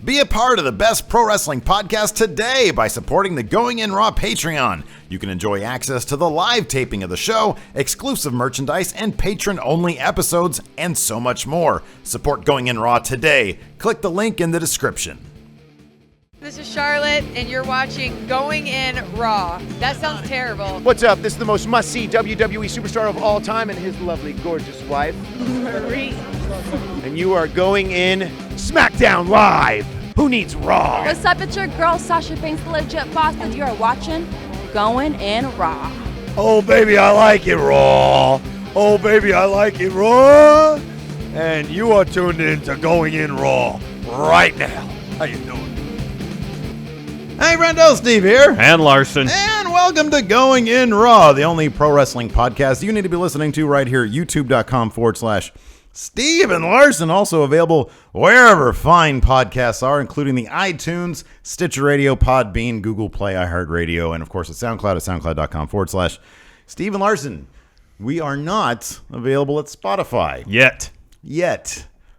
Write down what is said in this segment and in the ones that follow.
Be a part of the best pro wrestling podcast today by supporting the Going In Raw Patreon. You can enjoy access to the live taping of the show, exclusive merchandise, and patron-only episodes, and so much more. Support Going In Raw today. Click the link in the description. This is Charlotte, and you're watching Going In Raw. That sounds terrible. What's up? This is the most must-see WWE superstar of all time and his lovely, gorgeous wife, Marie. and you are going in SmackDown Live. Who needs Raw? What's up? It's your girl, Sasha Banks, the legit boss, and you are watching Going In Raw. Oh, baby, I like it Raw. Oh, baby, I like it Raw. And you are tuned in to Going In Raw right now. How you doing? Hey, Brendo, Steve here. And Larson. And welcome to Going In Raw, the only pro wrestling podcast you need to be listening to right here at youtube.com/Steve and Larson. Also available wherever fine podcasts are, including the iTunes, Stitcher Radio, Podbean, Google Play, iHeartRadio, and of course at SoundCloud at soundcloud.com/Steve and Larson. We are not available at Spotify. Yet.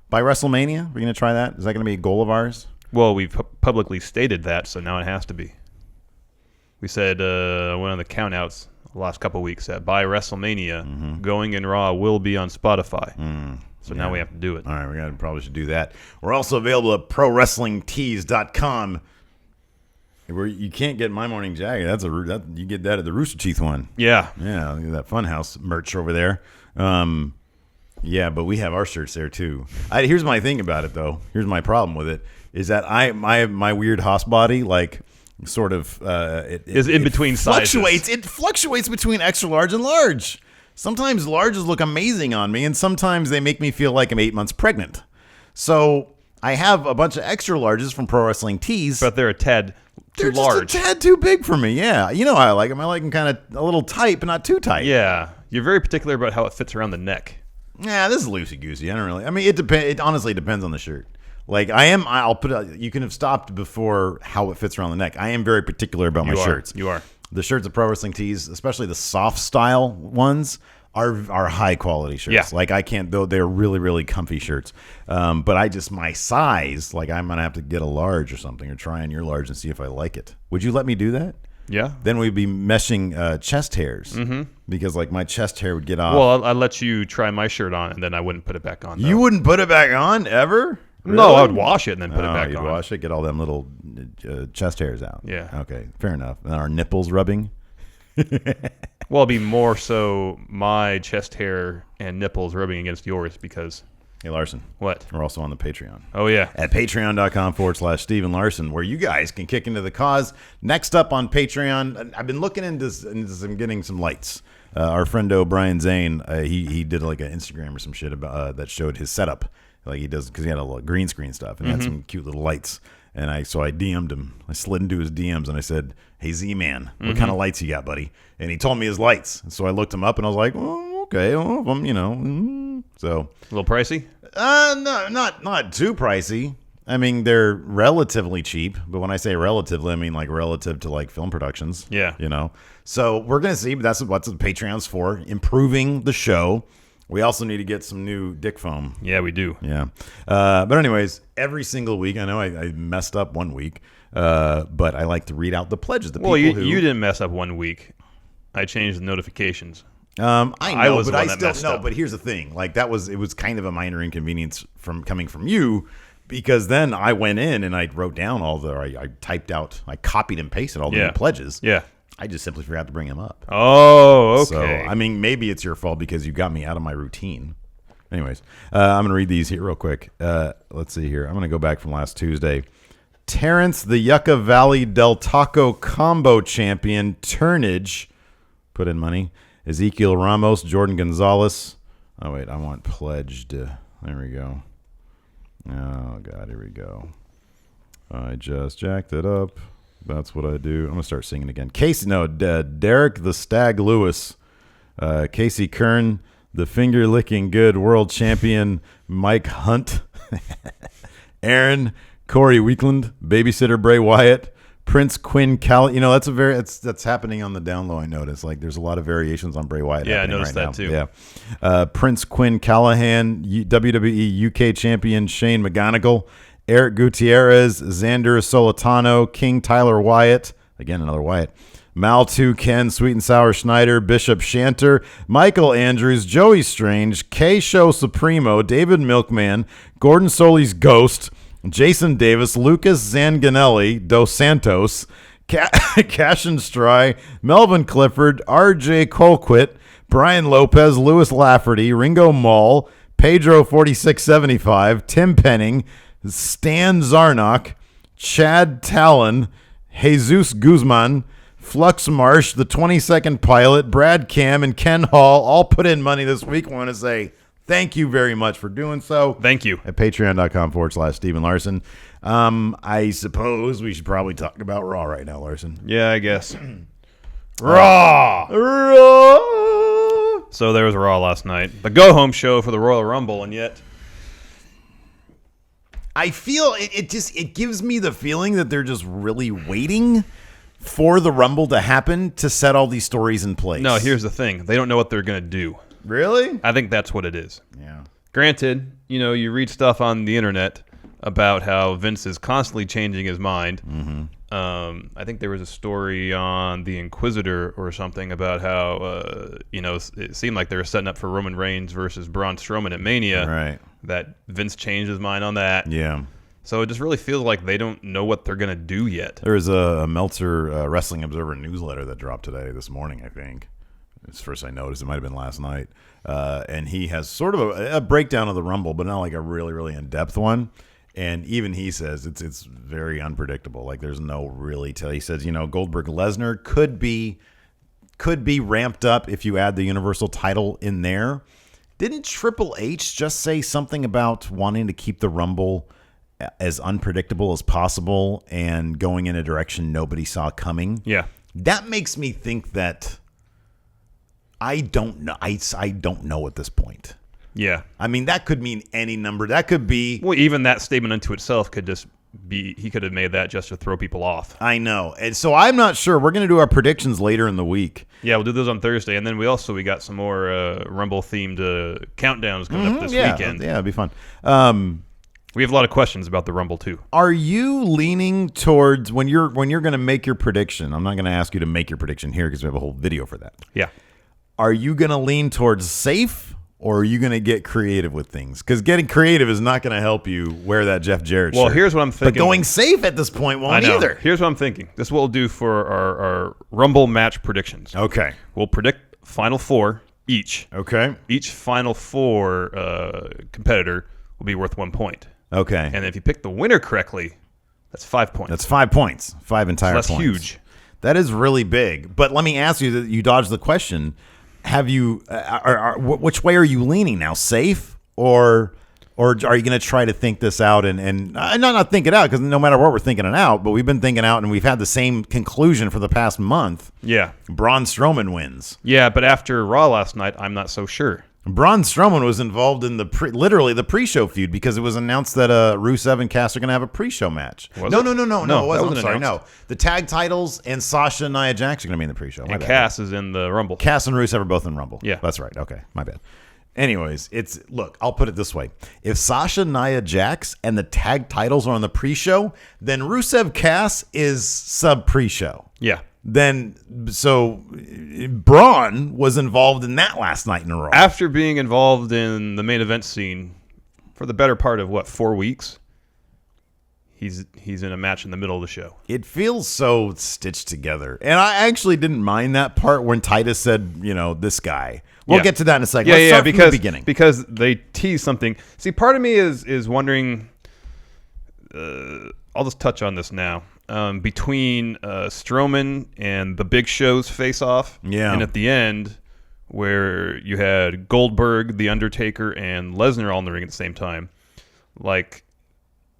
By WrestleMania, we're going to try that? Is that going to be a goal of ours? Well, we've publicly stated that, so now it has to be. We said, one of the countouts the last couple of weeks, that by WrestleMania, Going In Raw will be on Spotify. So now we have to do it. All right, we probably should do that. We're also available at ProWrestlingTees.com, where you can't get My Morning Jacket. You get that at the Rooster Teeth one. Yeah. Yeah, look at that Funhouse merch over there. Yeah, but we have our shirts there too. Here's my thing about it, though. Here's my problem with it. Is that my weird hoss body, like, sort of is in between sizes. It fluctuates between extra large and large. Sometimes larges look amazing on me, and sometimes they make me feel like I'm 8 months pregnant. So I have a bunch of extra larges from Pro Wrestling Tees, but they're a tad too large. Just a tad too big for me. Yeah, you know how I like them. I like them kind of a little tight, but not too tight. Yeah, you're very particular about how it fits around the neck. Yeah, this is loosey goosey. I don't really. I mean, it honestly depends on the shirt. Like I'll put. You can have stopped before how it fits around the neck. I am very particular about my shirts. You are. The shirts at Pro Wrestling Tees, especially the soft style ones, are high quality shirts. Yeah. Like I can't. Though they're really really comfy shirts. But my size. Like I'm gonna have to get a large or something, or try on your large and see if I like it. Would you let me do that? Yeah. Then we'd be meshing chest hairs because like my chest hair would get off. Well, I'd let you try my shirt on, and then I wouldn't put it back on. Though. You wouldn't put it back on ever? Really? No, I would wash it and then put it back you'd on. Wash it, get all them little chest hairs out. Yeah. Okay, fair enough. And our nipples rubbing? Well, it'd be more so my chest hair and nipples rubbing against yours because... Hey, Larson. What? We're also on the Patreon. Oh, yeah. At patreon.com/Steve and Larson, where you guys can kick into the cause. Next up on Patreon, I've been looking into some, getting some lights. Our friendo Brian Zayn, he did like an Instagram or some shit about that showed his setup. Like he does, because he had a lot of green screen stuff and had some cute little lights. And I DM'd him. I slid into his DMs and I said, "Hey Z-Man, what kind of lights you got, buddy?" And he told me his lights. And so I looked him up and I was like, "Oh, okay, well, so A little pricey? no, not too pricey. I mean, they're relatively cheap, but when I say relatively, I mean like relative to like film productions. Yeah. So we're gonna see, but that's what the Patreon's for, improving the show. We also need to get some new dick foam. Yeah, we do. Yeah. But anyways, every single week, I know I messed up one week, but I like to read out the pledges. Well, you didn't mess up one week. I changed the notifications. I know, but I still no. But here's the thing: like it was kind of a minor inconvenience coming from you, because then I went in and I wrote down I typed out, I copied and pasted all the new pledges. Yeah. I just simply forgot to bring them up. Oh, okay. So I mean, maybe it's your fault because you got me out of my routine. Anyways, I'm gonna read these here real quick. Let's see here. I'm gonna go back from last Tuesday. Terrence, the Yucca Valley Del Taco combo champion, Turnage, put in money. Ezekiel Ramos, Jordan Gonzalez. Oh, wait, I want pledged. There we go. Oh, God, here we go. I just jacked it up. That's what I do. I'm going to start singing again. Derek the Stag Lewis. Casey Kern, the finger-licking good world champion, Mike Hunt. Aaron, Corey Weekland, babysitter Bray Wyatt, Prince Quinn that's happening on the down low. I noticed like there's a lot of variations on Bray Wyatt. Yeah, I noticed that too. Yeah, Prince Quinn Callahan, WWE UK champion Shane McGonigal, Eric Gutierrez, Xander Solitano, King Tyler Wyatt, again another Wyatt, Mal 2 Ken, Sweet and Sour Schneider, Bishop Shanter, Michael Andrews, Joey Strange, K-Show Supremo, David Milkman, Gordon Solis Ghost, Jason Davis, Lucas Zanganelli, Dos Santos, Cash and Stry, Melvin Clifford, RJ Colquitt, Brian Lopez, Louis Lafferty, Ringo Mall, Pedro 4675, Tim Penning, Stan Zarnock, Chad Talon, Jesus Guzman, Flux Marsh, the 22nd Pilot, Brad Cam, and Ken Hall all put in money this week. I want to say thank you very much for doing so. Thank you. At patreon.com/Stephen Larson. I suppose we should probably talk about Raw right now, Larson. Yeah, I guess. Raw! So there was Raw last night. The go-home show for the Royal Rumble, and yet... I feel it gives me the feeling that they're just really waiting for the Rumble to happen to set all these stories in place. No, here's the thing. They don't know what they're going to do. Really? I think that's what it is. Yeah. Granted, you read stuff on the internet about how Vince is constantly changing his mind. Mm-hmm. I think there was a story on The Inquisitor or something about how, it seemed like they were setting up for Roman Reigns versus Braun Strowman at Mania. Right. That Vince changed his mind on that. Yeah. So it just really feels like they don't know what they're going to do yet. There was a Meltzer Wrestling Observer newsletter that dropped this morning, I think. It's first I noticed. It might have been last night. And he has sort of a breakdown of the Rumble, but not like a really, really in-depth one. And even he says it's very unpredictable. Like there's no really tell. He says, Goldberg Lesnar could be ramped up if you add the Universal title in there. Didn't Triple H just say something about wanting to keep the Rumble as unpredictable as possible and going in a direction nobody saw coming? Yeah. That makes me think that I don't know. I don't know at this point. Yeah. I mean, that could mean any number. That could be... Well, even that statement unto itself could just be... He could have made that just to throw people off. I know. And so I'm not sure. We're going to do our predictions later in the week. Yeah, we'll do those on Thursday. And then we got some more Rumble-themed countdowns coming up this weekend. Yeah, it'd be fun. We have a lot of questions about the Rumble, too. Are you leaning towards... When you're going to make your prediction, I'm not going to ask you to make your prediction here because we have a whole video for that. Yeah. Are you going to lean towards safe, or are you going to get creative with things? Because getting creative is not going to help you wear that Jeff Jarrett shirt. Well, here's what I'm thinking. But going safe at this point won't either. Here's what I'm thinking. This is what we'll do for our Rumble match predictions. Okay. We'll predict Final Four each. Okay. Each Final Four competitor will be worth 1 point. Okay. And if you pick the winner correctly, that's 5 points. That's 5 points. 5 entire points. That's huge. That is really big. But let me ask you, that you dodged the question. Have you? Which way are you leaning now? Safe, or are you going to try to think this out and not think it out? Because no matter what, we're thinking it out. But we've been thinking out, and we've had the same conclusion for the past month. Yeah. Braun Strowman wins. Yeah, but after Raw last night, I'm not so sure. Braun Strowman was involved in literally the pre-show feud because it was announced that Rusev and Cass are going to have a pre-show match. Was No, it? it wasn't. I'm sorry, announced. no. The tag titles and Sasha and Nia Jax are going to be in the pre-show. My And bad. Cass is in the Rumble. Cass and Rusev are both in Rumble. Yeah. That's right. Okay, my bad. Anyways, look, I'll put it this way. If Sasha, Nia Jax, and the tag titles are on the pre-show, then Rusev Cass is sub-pre-show. Yeah. Then, so Braun was involved in that last night in a row. After being involved in the main event scene for the better part of, 4 weeks, he's in a match in the middle of the show. It feels so stitched together. And I actually didn't mind that part when Titus said, this guy. We'll get to that in a second. Let's start from the beginning. Because they tease something. See, part of me is wondering, I'll just touch on this now. Between Strowman and the Big Show's face-off. Yeah. And at the end, where you had Goldberg, The Undertaker, and Lesnar all in the ring at the same time. Like,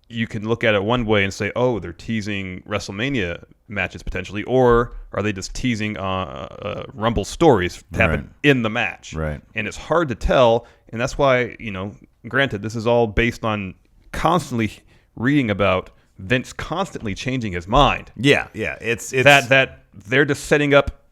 you can look at it one way and say, oh, they're teasing WrestleMania matches potentially, or are they just teasing Rumble stories to happen in the match? Right. And it's hard to tell, and that's why, granted, this is all based on constantly reading about Vince constantly changing his mind. Yeah. It's that they're just setting up.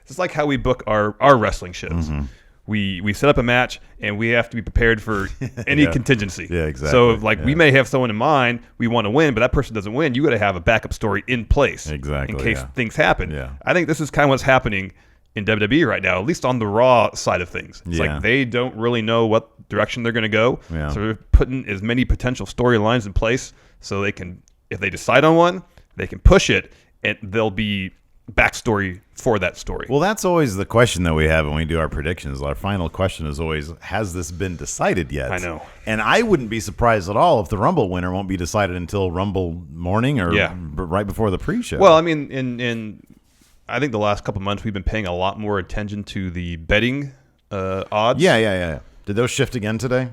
It's like how we book our wrestling shows. Mm-hmm. we set up a match and we have to be prepared for any contingency. Yeah, exactly. So we may have someone in mind we want to win, but that person doesn't win. You got to have a backup story in place, Exactly, in case yeah. things happen. Yeah. I think this is kind of what's happening in WWE right now, at least on the Raw side of things. It's Yeah. like they don't really know what direction they're going to go, Yeah. so they're putting as many potential storylines in place so they can, if they decide on one, they can push it, and there'll be backstory for that story. Well, that's always the question that we have when we do our predictions. Our final question is always, has this been decided yet? I know. And I wouldn't be surprised at all if the Rumble winner won't be decided until Rumble morning or right before the pre-show. Well, I mean, in I think the last couple months we've been paying a lot more attention to the betting odds. Yeah. Did those shift again today?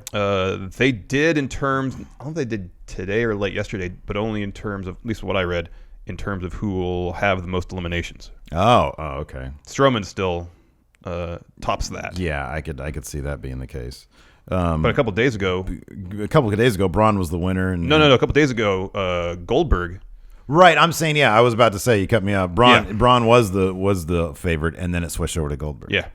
They did in terms, I don't know if they did today or late yesterday, but only in terms of, at least what I read, in terms of who will have the most eliminations. Oh, okay. Strowman still tops that. Yeah, I could see that being the case. But a couple of days ago, Braun was the winner. And no, a couple of days ago, Goldberg. Right, I'm saying, yeah, I was about to say, you cut me off. Braun was the favorite, and then it switched over to Goldberg. Yeah.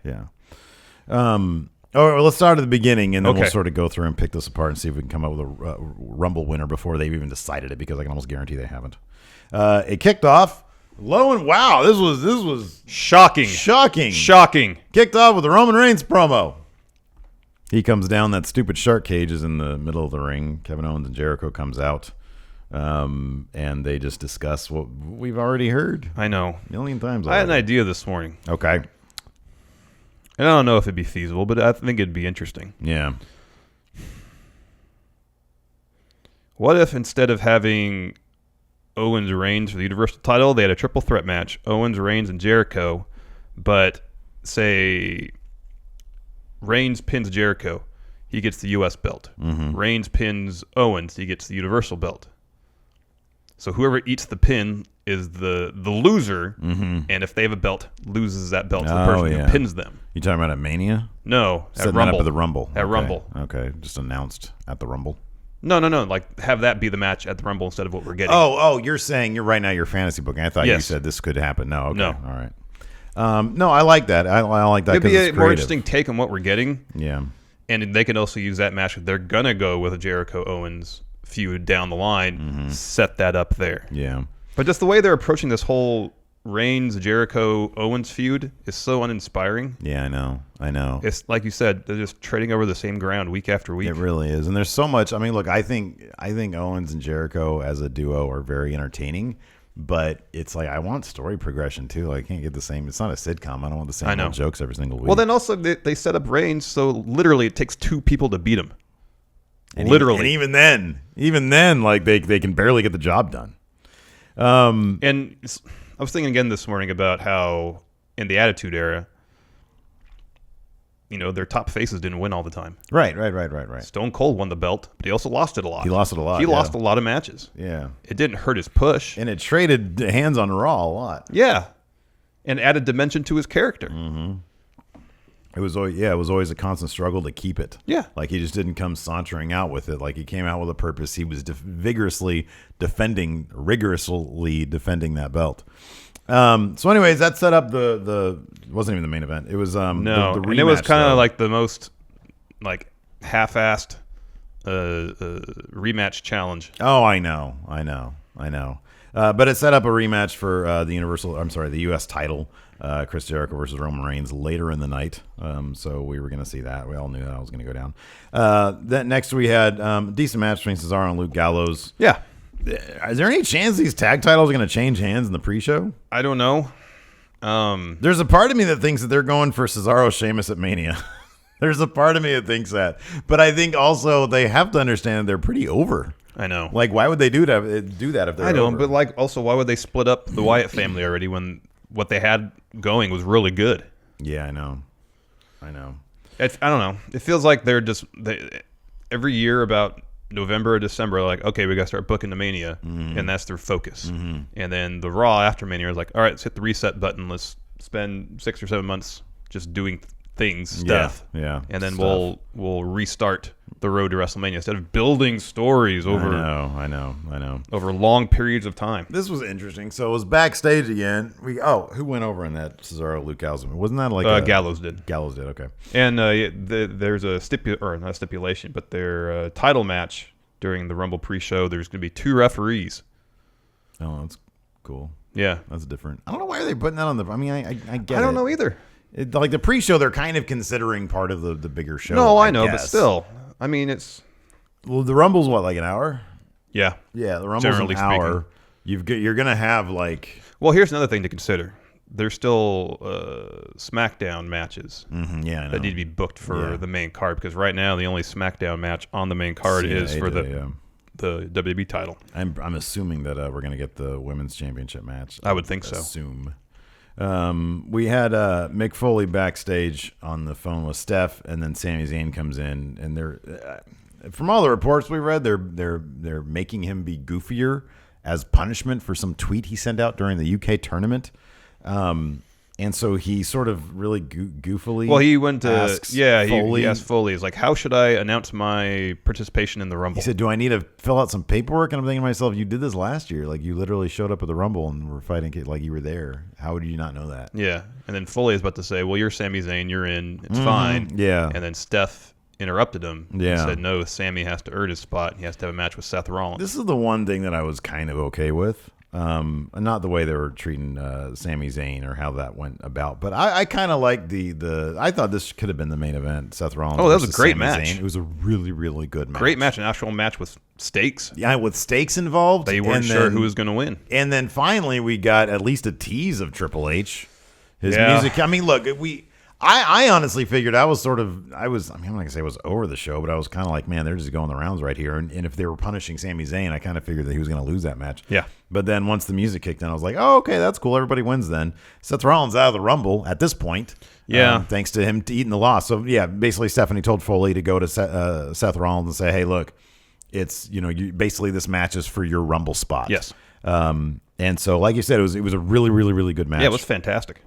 Let's start at the beginning, and then we'll Okay. sort of go through and pick this apart and see if we can come up with a Rumble winner before they've even decided it, because I can almost guarantee they haven't. It kicked off low and wow, this was Shocking. Kicked off with the Roman Reigns promo. He comes down, that stupid shark cage is in the middle of the ring. Kevin Owens and Jericho comes out, and they just discuss what we've already heard I know. a million times I had an already. idea this morning. Okay. And I don't know if it'd be feasible, but I think it'd be interesting. Yeah. What if instead of having Owens Reigns for the Universal title, they had a triple threat match, Owens, Reigns, and Jericho, but say Reigns pins Jericho, he gets the U.S. belt. Reigns pins Owens, he gets the Universal belt. So whoever eats the pin is the loser, and if they have a belt, loses that belt to the person who pins them. You talking about at Mania? No, Setting at that Rumble. up at the Rumble. At Okay. Rumble. Okay, just announced at the Rumble. No. Like, have that be the match at the Rumble instead of what we're getting. Oh, you're saying you're right now you're fantasy booking. I thought you Yes. said this could happen. No, okay. No. All right. No, I like that. I like that It'd because be it's a more creative. interesting take on what we're getting. Yeah. And they can also use that match if they're going to go with a Jericho-Owens feud down the line, set that up there. Yeah. But just the way they're approaching this whole Reigns-Jericho-Owens feud is so uninspiring. Yeah, I know. It's like you said, they're just trading over the same ground week after week. It really is. And there's so much. I mean, look, I think Owens and Jericho as a duo are very entertaining, but it's like I want story progression too. Like, I can't get the same. It's not a sitcom. I don't want the same old jokes every single week. Well, then also they set up Reigns, so literally it takes two people to beat him. And Literally. even then, like they can barely get the job done. And I was thinking again this morning about how in the Attitude Era, their top faces didn't win all the time. Right. Stone Cold won the belt, but he also lost it a lot. He lost it a lot. He yeah. lost a lot of matches. Yeah. It didn't hurt his push. And it traded hands on Raw a lot. Yeah. And added dimension to his character. It was always a constant struggle to keep it. Yeah. Like he just didn't come sauntering out with it. Like he came out with a purpose. He was rigorously defending that belt. So anyways, that set up the it wasn't even the main event. It was the and it was rematch, kind though. of like the most half-assed rematch challenge. Oh, I know. But it set up a rematch for the U.S. title, Chris Jericho versus Roman Reigns later in the night. So we were going to see that. We all knew that was going to go down. Then next we had a decent match between Cesaro and Luke Gallows. Yeah. Is there any chance these tag titles are going to change hands in the pre-show? I don't know. There's a part of me that thinks that they're going for Cesaro Sheamus at Mania. There's a part of me that thinks that. But I think also they have to understand they're pretty over. I know. Like, why would they do that if they're I know, over? but also, why would they split up the Wyatt family already when what they had going was really good? Yeah, I know. I don't know. It feels like they're just every year about November or December, like, okay, we got to start booking the Mania, and that's their focus. And then the Raw after Mania is like, all right, let's hit the reset button. Let's spend 6 or 7 months just doing things, stuff. Yeah. And then stuff. we'll restart the road to WrestleMania instead of building stories over I know. over long periods of time. This was interesting. So it was backstage again. Who went over in that Cesaro Luke Gallows? Wasn't that like Gallows did? Gallows did. Okay. And there's a not a stipulation, but their title match during the Rumble pre-show. There's going to be 2 referees. Oh, that's cool. Yeah, That's different. I don't know why are they putting that on the. I mean, I get it. I don't know either. Like the pre-show, they're kind of considering part of the bigger show. No, I know, but guess. still, I mean, it's Well, the Rumble's what, like an hour? yeah. Yeah, the Rumble's Generally an hour. You're gonna have like. Well, here's another thing to consider. There's still SmackDown matches Yeah, I know. that need to be booked for the main card because right now the only SmackDown match on the main card is for the WWE title. I'm assuming that we're gonna get the women's championship match. I would think so. Assume. We had Mick Foley backstage on the phone with Steph, and then Sami Zayn comes in, and they're from all the reports we read, they're making him be goofier as punishment for some tweet he sent out during the UK tournament. And so he sort of really goofily. Well, he went to Foley. he asked Foley, "Is like, how should I announce my participation in the Rumble?" He said, "Do I need to fill out some paperwork?" And I'm thinking to myself, "You did this last year. Like you literally showed up at the Rumble and were fighting like you were there. How would you not know that?" Yeah, and then Foley is about to say, "Well, you're Sami Zayn. You're in. It's fine." Yeah. And then Steph interrupted him. Yeah. And said, "No, Sami has to earn his spot. He has to have a match with Seth Rollins." This is the one thing that I was kind of okay with. Not the way they were treating Sami Zayn or how that went about, but I kind of like the. I thought this could have been the main event. Seth Rollins. Oh, that was a versus great Sami match. Zayn. It was a really, really good match. Great match, an actual match with stakes. Yeah, with stakes involved. They weren't sure who was going to win. And then finally, we got at least a tease of Triple H. His Yeah. music. I mean, look, I honestly figured I'm not gonna say I was over the show, but I was kind of like, man, they're just going the rounds right here. And if they were punishing Sami Zayn, I kind of figured that he was going to lose that match. Yeah. But then once the music kicked in, I was like, oh, okay, that's cool. Everybody wins then. Seth Rollins out of the Rumble at this point. Yeah. Thanks to him eating the loss. So yeah, basically Stephanie told Foley to go to Seth Rollins and say, hey, look, it's basically this match is for your Rumble spot. Yes. And so like you said, it was a really, really, really good match. Yeah, it was fantastic.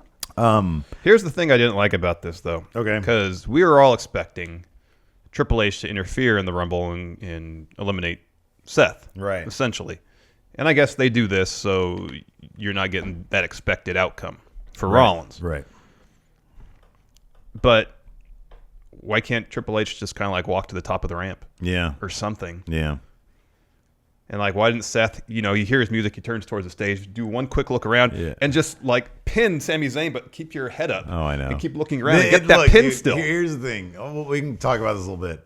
Here's the thing I didn't like about this, though. Okay. Because we were all expecting Triple H to interfere in the Rumble and eliminate Seth. Right. Essentially. And I guess they do this so you're not getting that expected outcome for Rollins. Right. But why can't Triple H just kind of like walk to the top of the ramp? Yeah. Or something. Yeah. And like, why didn't Seth, you hear his music, he turns towards the stage, do one quick look around, and just like pin Sami Zayn, but keep your head up. Oh, I know. And keep looking around and get that pin still. Here's the thing. We can talk about this a little bit.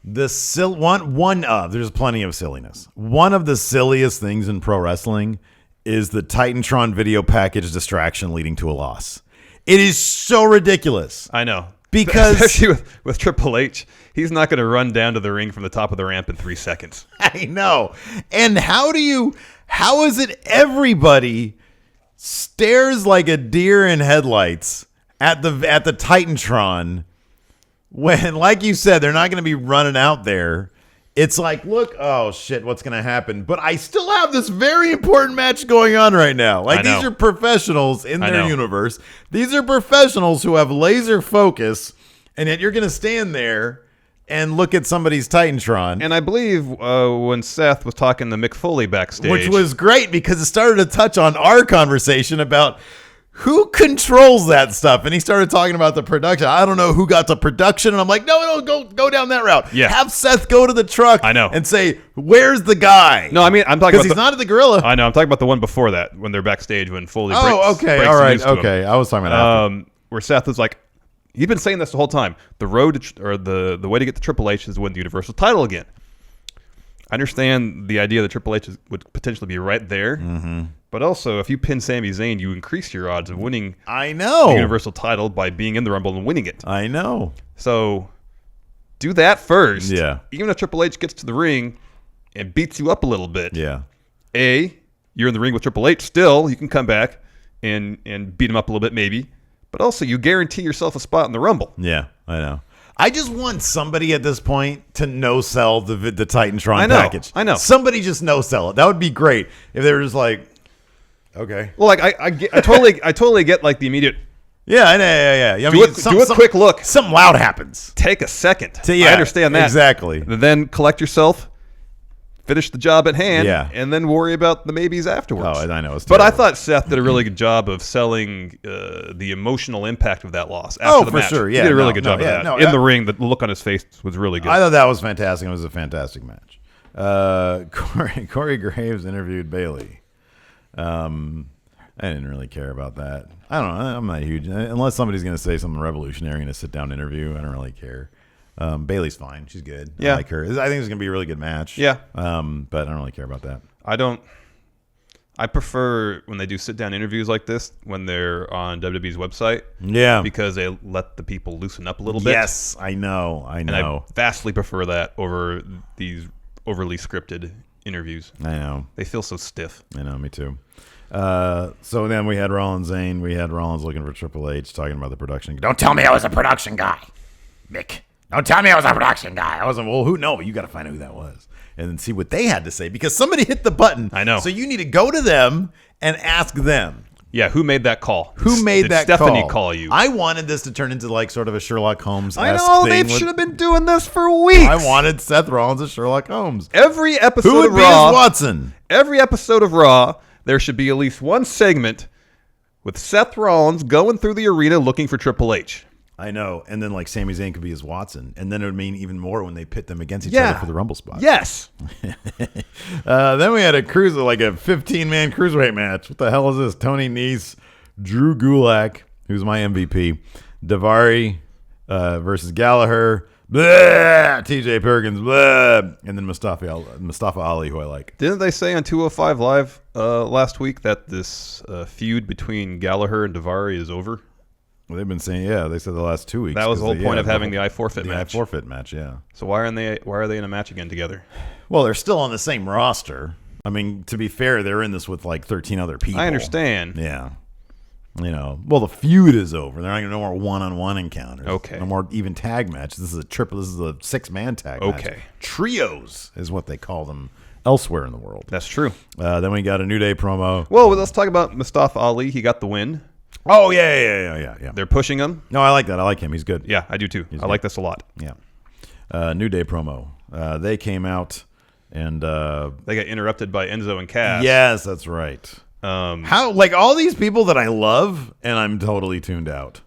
There's plenty of silliness. One of the silliest things in pro wrestling is the Titantron video package distraction leading to a loss. It is so ridiculous. I know. Because especially with Triple H, he's not going to run down to the ring from the top of the ramp in 3 seconds. I know. And how is it everybody stares like a deer in headlights at the Titantron when, like you said, they're not going to be running out there. It's like, look, oh shit, what's going to happen? But I still have this very important match going on right now. Like, these are professionals in their universe. These are professionals who have laser focus, and yet you're going to stand there and look at somebody's Titantron. And I believe when Seth was talking to Mick Foley backstage, which was great because it started to touch on our conversation about who controls that stuff. And he started talking about the production. I don't know who got the production. And I'm like, no, go down that route. Yeah. Have Seth go to the truck and say, where's the guy? No, I mean, I'm talking about because he's not at the Gorilla. I know. I'm talking about the one before that when they're backstage when Foley breaks okay. breaks All the right. news to Okay. him. I was talking about that. Where Seth was like, he's been saying this the whole time. The road to, or the way to get the Triple H is to win the Universal title again. I understand the idea that Triple H would potentially be right there. Mm-hmm. But also, if you pin Sami Zayn, you increase your odds of winning the Universal title by being in the Rumble and winning it. I know. So do that first. Yeah. Even if Triple H gets to the ring and beats you up a little bit. Yeah. You're in the ring with Triple H still. You can come back and beat him up a little bit maybe. But also, you guarantee yourself a spot in the Rumble. Yeah, I know. I just want somebody at this point to no-sell the Titantron package. I know. Somebody just no-sell it. That would be great if they were just like, okay. Well, like I totally get like the immediate Yeah, I Do a quick look. Something loud happens. Take a second. Yeah, I understand that. Exactly. Then collect yourself, finish the job at hand, and then worry about the maybes afterwards. Oh, I know. It's but I terrible. thought Seth did a really good job of selling the emotional impact of that loss after the for match. sure. Yeah, he did a really good job of that. In the ring, the look on his face was really good. I thought that was fantastic. It was a fantastic match. Corey Graves interviewed Bailey. I didn't really care about that. I don't know. I'm not huge. Unless somebody's going to say something revolutionary in a sit-down interview, I don't really care. Bailey's fine. She's good. Yeah. I like her. I think it's going to be a really good match. Yeah. But I don't really care about that. I prefer when they do sit-down interviews like this when they're on WWE's website. Yeah. Because they let the people loosen up a little bit. Yes, I know. And I vastly prefer that over these overly scripted interviews. I know. They feel so stiff. I know, me too. So then we had Rollins Zayn. We had Rollins looking for Triple H, talking about the production. Don't tell me I was a production guy, Mick. Don't tell me I was a production guy. I wasn't. Well, who? No, you got to find out who that was and then see what they had to say because somebody hit the button. I know. So you need to go to them and ask them. Yeah, who made that call? Who made Did that Stephanie call? you? I wanted this to turn into like sort of a Sherlock Holmes. I know they should have been doing this for weeks. I wanted Seth Rollins as Sherlock Holmes. Every episode Who would of be Raw, as Watson? Every episode of Raw, there should be at least one segment with Seth Rollins going through the arena looking for Triple H. I know, and then like Sami Zayn could be as Watson, and then it would mean even more when they pit them against each other for the Rumble spot. Yes. Then we had a 15-man cruiserweight match. What the hell is this? Tony Nese, Drew Gulak, who's my MVP, Daivari versus Gallagher, blah, TJ Perkins, blah, and then Mustafa Ali, who I like. Didn't they say on 205 Live last week that this feud between Gallagher and Daivari is over? Well, they've been saying, they said the last 2 weeks. That was the whole point of having the I Forfeit match. The I Forfeit match, yeah. So why are they in a match again together? Well, they're still on the same roster. I mean, to be fair, they're in this with like 13 other people. I understand. Yeah. Well, the feud is over. They're not going to no more one-on-one encounters. Okay. No more even tag match. This is a 6-man tag match. Okay. Trios is what they call them elsewhere in the world. That's true. Then we got a New Day promo. Well, let's talk about Mustafa Ali. He got the win. Oh, yeah. They're pushing him. No, I like that. I like him. He's good. Yeah, I do too. I like this a lot. Yeah. New Day promo. They came out and they got interrupted by Enzo and Cass. Yes, that's right. How like all these people that I love and I'm totally tuned out.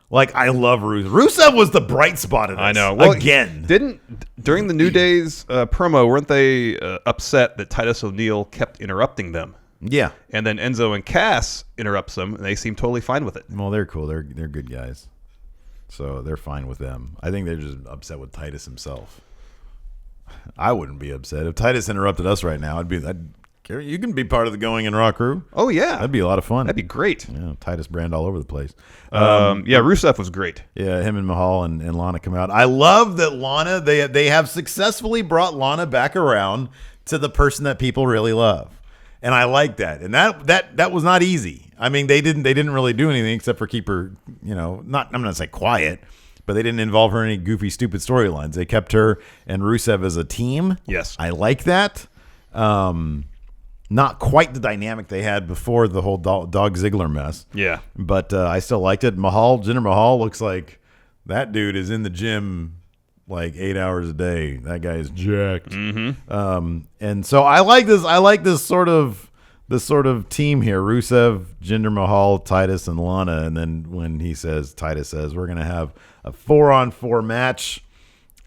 Like I love Rusev. Rusev was the bright spot of this. I know. Well, again, during the New Day's promo, weren't they upset that Titus O'Neil kept interrupting them? Yeah. And then Enzo and Cass interrupts them, and they seem totally fine with it. Well, they're cool. They're good guys, so they're fine with them. I think they're just upset with Titus himself. I wouldn't be upset if Titus interrupted us right now. You can be part of the Going in Raw crew. Oh yeah, that'd be a lot of fun. That'd be great. Yeah, Titus brand all over the place. Rusev was great. Yeah, him and Mahal and Lana come out. I love that Lana. They have successfully brought Lana back around to the person that people really love, and I like that. And that was not easy. I mean, they didn't really do anything except for keep her. I'm not gonna say quiet, but they didn't involve her in any goofy, stupid storylines. They kept her and Rusev as a team. Yes, I like that. Not quite the dynamic they had before the whole Dog Ziggler mess. Yeah. But I still liked it. Jinder Mahal looks like that dude is in the gym like 8 hours a day. That guy is jacked. Mm-hmm. And so I like this. I like this sort of team here. Rusev, Jinder Mahal, Titus, and Lana. And then when Titus says, we're going to have a 4-on-4 match.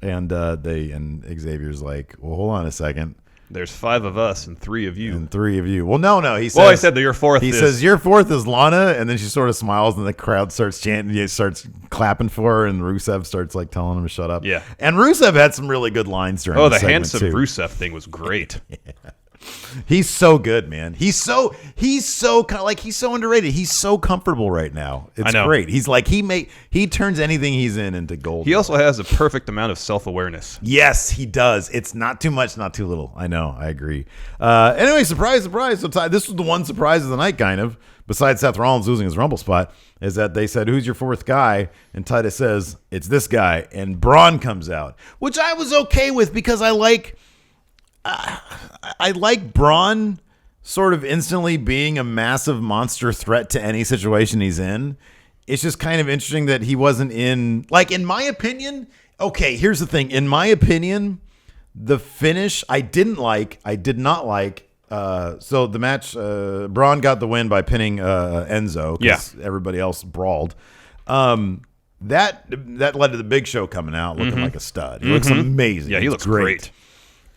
And Xavier's like, well, hold on a second. There's 5 of us and 3 of you. And 3 of you. Well, no. He says. Well, I said that your fourth. He says your fourth is Lana, and then she sort of smiles, and the crowd starts chanting. He starts clapping for her, and Rusev starts like telling him to shut up. Yeah. And Rusev had some really good lines during. Oh, the handsome too. Rusev thing was great. Yeah. He's so good, man. He's so underrated. He's so comfortable right now. It's great. He's like he turns anything he's into gold. He also has a perfect amount of self-awareness. Yes, he does. It's not too much, not too little. I know. I agree. Anyway, surprise. So this was the one surprise of the night, kind of. Besides Seth Rollins losing his Rumble spot, is that they said, "Who's your fourth guy?" And Titus says, "It's this guy." And Braun comes out, which I was okay with because I like Braun sort of instantly being a massive monster threat to any situation he's in. it's just kind of interesting that he wasn't in. Like, in my opinion, okay, here's the thing. In my opinion, the finish I did not like. So the match, Braun got the win by pinning Enzo because everybody else brawled. That led to the Big Show coming out looking like a stud. He looks amazing. Yeah, he looks great.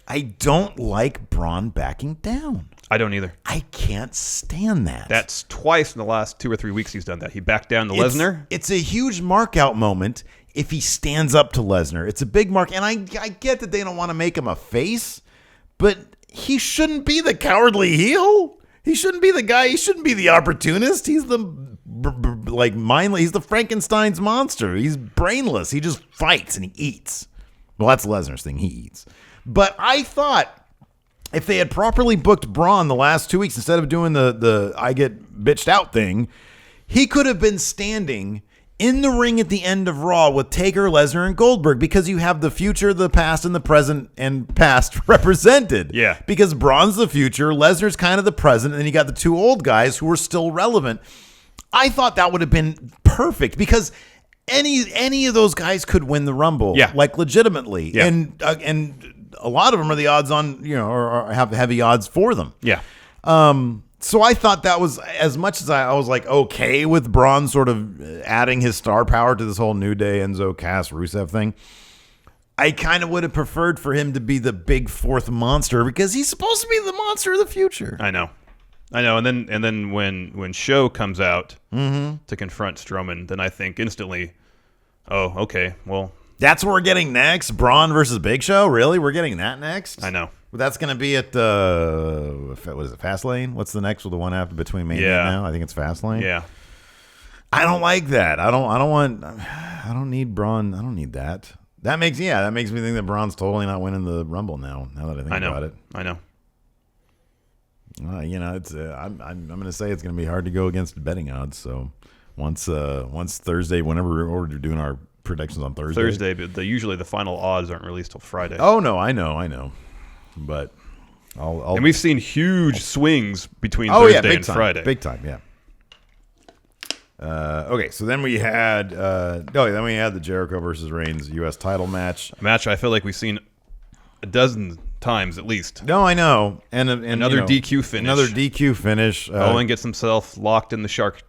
I don't like Braun backing down. I don't either. I can't stand that. That's twice in the last 2 or 3 weeks he's done that. He backed down to Lesnar. It's a huge mark out moment if he stands up to Lesnar. It's a big mark, and I get that they don't want to make him a face, but he shouldn't be the cowardly heel. He shouldn't be the guy. He shouldn't be the opportunist. He's the mindless. He's the Frankenstein's monster. He's brainless. He just fights and he eats. Well, that's Lesnar's thing. He eats. But I thought if they had properly booked Braun the last 2 weeks instead of doing the I get bitched out thing, he could have been standing in the ring at the end of Raw with Taker, Lesnar, and Goldberg, because you have the future, the past, and the present and past represented. Yeah. Because Braun's the future, Lesnar's kind of the present, and then you got the two old guys who are still relevant. I thought that would have been perfect because any of those guys could win the Rumble, like legitimately, and a lot of them are the odds on, or have heavy odds for them. Yeah. So I thought that was, as much as I was like okay with Braun sort of adding his star power to this whole New Day, Enzo, Cass, Rusev thing, I kind of would have preferred for him to be the big fourth monster because he's supposed to be the monster of the future. I know. And then when Show comes out to confront Strowman, then I think instantly, oh, okay, well, that's what we're getting next. Braun versus Big Show. Really, we're getting that next. I know. That's going to be at what is it, Fastlane? What's the next with the one after between Mania and now? I think it's Fastlane. Yeah. I don't like that. I don't need Braun. I don't need that. That makes me think that Braun's totally not winning the Rumble now. Now that I think about it. I know. It's I'm going to say it's going to be hard to go against betting odds. So once Thursday, whenever we're doing our predictions on Thursday, but usually the final odds aren't released till Friday. Oh no, I know. But and we've seen huge swings between Thursday and Friday. Big time, yeah. Okay, so then we had the Jericho versus Reigns U.S. title match. A match I feel like we've seen a dozen times at least. No, I know, and another DQ finish. Another DQ finish. Owen gets himself locked in the shark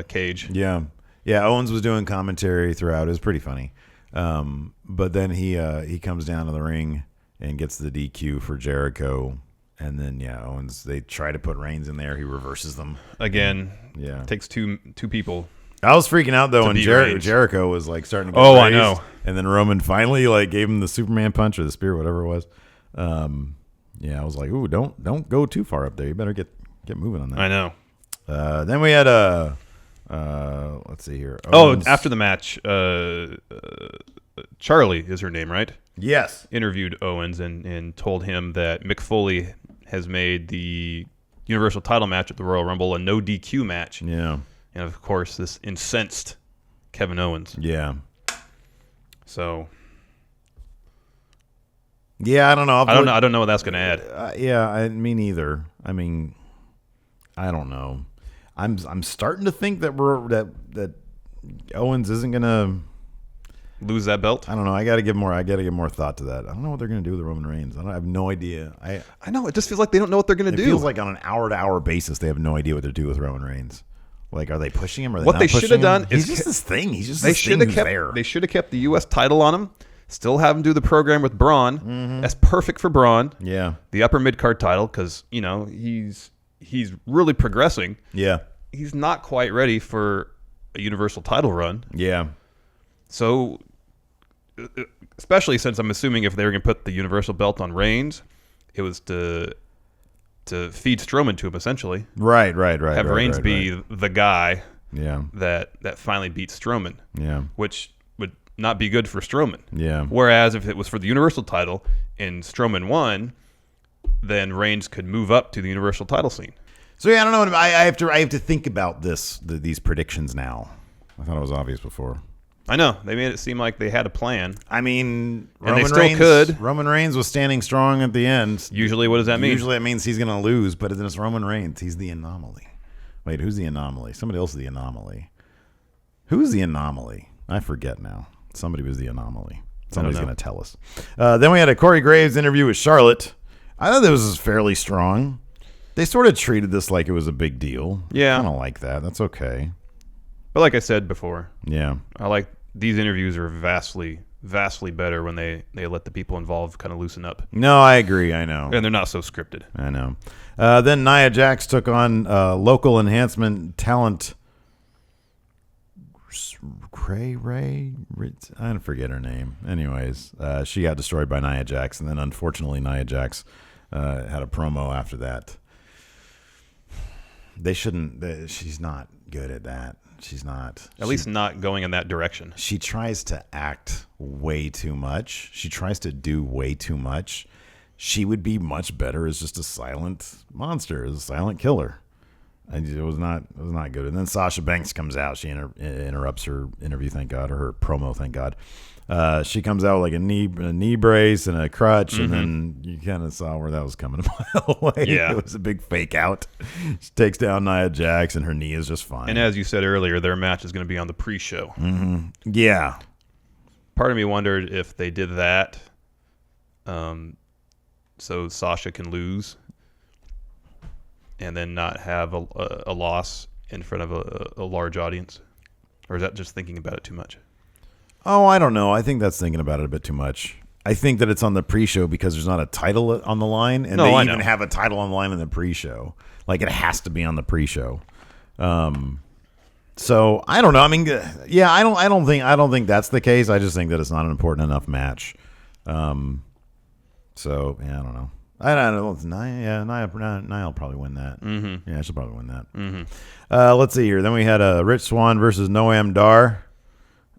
cage. Yeah. Owens was doing commentary throughout. It was pretty funny, but then he comes down to the ring and gets the DQ for Jericho. And then, Owens, they try to put Reigns in there. He reverses them. Again, it takes two people. I was freaking out, though, when Jericho was, starting to get raised. I know. And then Roman finally, gave him the Superman punch or the spear, whatever it was. I was like, ooh, don't go too far up there. You better get moving on that. I know. Then we had let's see here. Owens. After the match, Charlie is her name, right? Yes. Interviewed Owens and told him that Mick Foley has made the Universal title match at the Royal Rumble a no DQ match. Yeah. And of course, this incensed Kevin Owens. Yeah. So. Yeah, I don't know. I don't know what that's going to add. Me neither. I mean, I don't know. I'm starting to think that that Owens isn't going to lose that belt. I don't know. I got to give more thought to that. I don't know what they're going to do with the Roman Reigns. I have no idea. I know. It just feels like they don't know what they're going to do. It feels like on an hour-to-hour basis they have no idea what they're doing with Roman Reigns. Are they pushing him? Or are they what not they should have done is he's just this thing. He's just they this thing who's there. They should have kept the U.S. title on him. Still have him do the program with Braun. Mm-hmm. That's perfect for Braun. Yeah. The upper mid-card title because he's really progressing. Yeah. He's not quite ready for a Universal title run. Yeah. So, especially since I'm assuming if they were going to put the Universal belt on Reigns, it was to feed Strowman to him, essentially. Right. Have Reigns be the guy that finally beats Strowman. Yeah. Which would not be good for Strowman. Yeah. Whereas if it was for the Universal title and Strowman won, then Reigns could move up to the Universal title scene. So I don't know. I have to think about these predictions now. I thought it was obvious before. I know. They made it seem like they had a plan. I mean, and they still could. Roman Reigns was standing strong at the end. Usually, what does that mean? Usually, it means he's going to lose, but it's Roman Reigns. He's the anomaly. Wait, who's the anomaly? Somebody else is the anomaly. Who's the anomaly? I forget now. Somebody was the anomaly. Somebody's going to tell us. Then we had a Corey Graves interview with Charlotte. I thought this was fairly strong. They sort of treated this like it was a big deal. Yeah. I kind of like that. That's okay. But like I said before, yeah, I like these interviews are vastly better when they let the people involved kind of loosen up. No, I agree. I know. And they're not so scripted. I know. Then Nia Jax took on local enhancement talent Ray. I forget her name. Anyways, she got destroyed by Nia Jax, and then unfortunately Nia Jax had a promo after that. They shouldn't. She's not good at that. She's not. At least not going in that direction. She tries to act way too much. She tries to do way too much. She would be much better as just a silent monster, as a silent killer. It was not good. And then Sasha Banks comes out. She interrupts her interview, thank God, or her promo, thank God. She comes out with like a knee brace and a crutch, and then you kind of saw where that was coming a mile away. Yeah. It was a big fake out. She takes down Nia Jax, and her knee is just fine. And as you said earlier, their match is going to be on the pre-show. Mm-hmm. Yeah. Part of me wondered if they did that so Sasha can lose and then not have a loss in front of a large audience. Or is that just thinking about it too much? Oh, I don't know. I think that's thinking about it a bit too much. I think that it's on the pre-show because there's not a title on the line, and they even have a title on the line in the pre-show. Like, it has to be on the pre-show. So I don't know. I mean, yeah, I don't think that's the case. I just think that it's not an important enough match. So yeah, I don't know. I don't know. It's Nia will probably win that. Mm-hmm. Yeah, she'll probably win that. Mm-hmm. Let's see here. Then we had Rich Swann versus Noam Dar.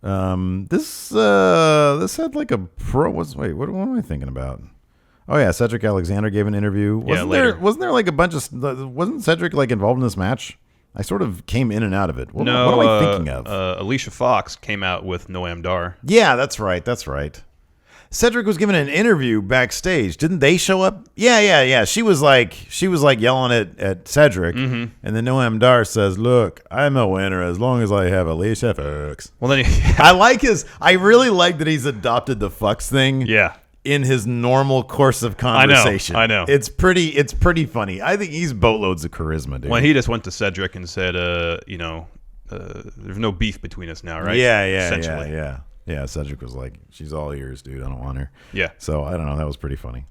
This had like a pro. What am I thinking about? Oh yeah, Cedric Alexander gave an interview. Wasn't there like a bunch of? Wasn't Cedric like involved in this match? I sort of came in and out of it. What am I thinking of? Alicia Fox came out with Noam Dar. Yeah, that's right. Cedric was given an interview backstage. Didn't they show up? Yeah. She was like yelling at Cedric, and then Noam Dar says, "Look, I'm a winner as long as I have Alicia Fox." Well, then I really like that he's adopted the fucks thing. Yeah. In his normal course of conversation. I know. It's pretty funny. I think he's boatloads of charisma, dude. When he just went to Cedric and said, there's no beef between us now, right? Yeah, Cedric was like, she's all ears, dude. I don't want her. Yeah. So, I don't know. That was pretty funny.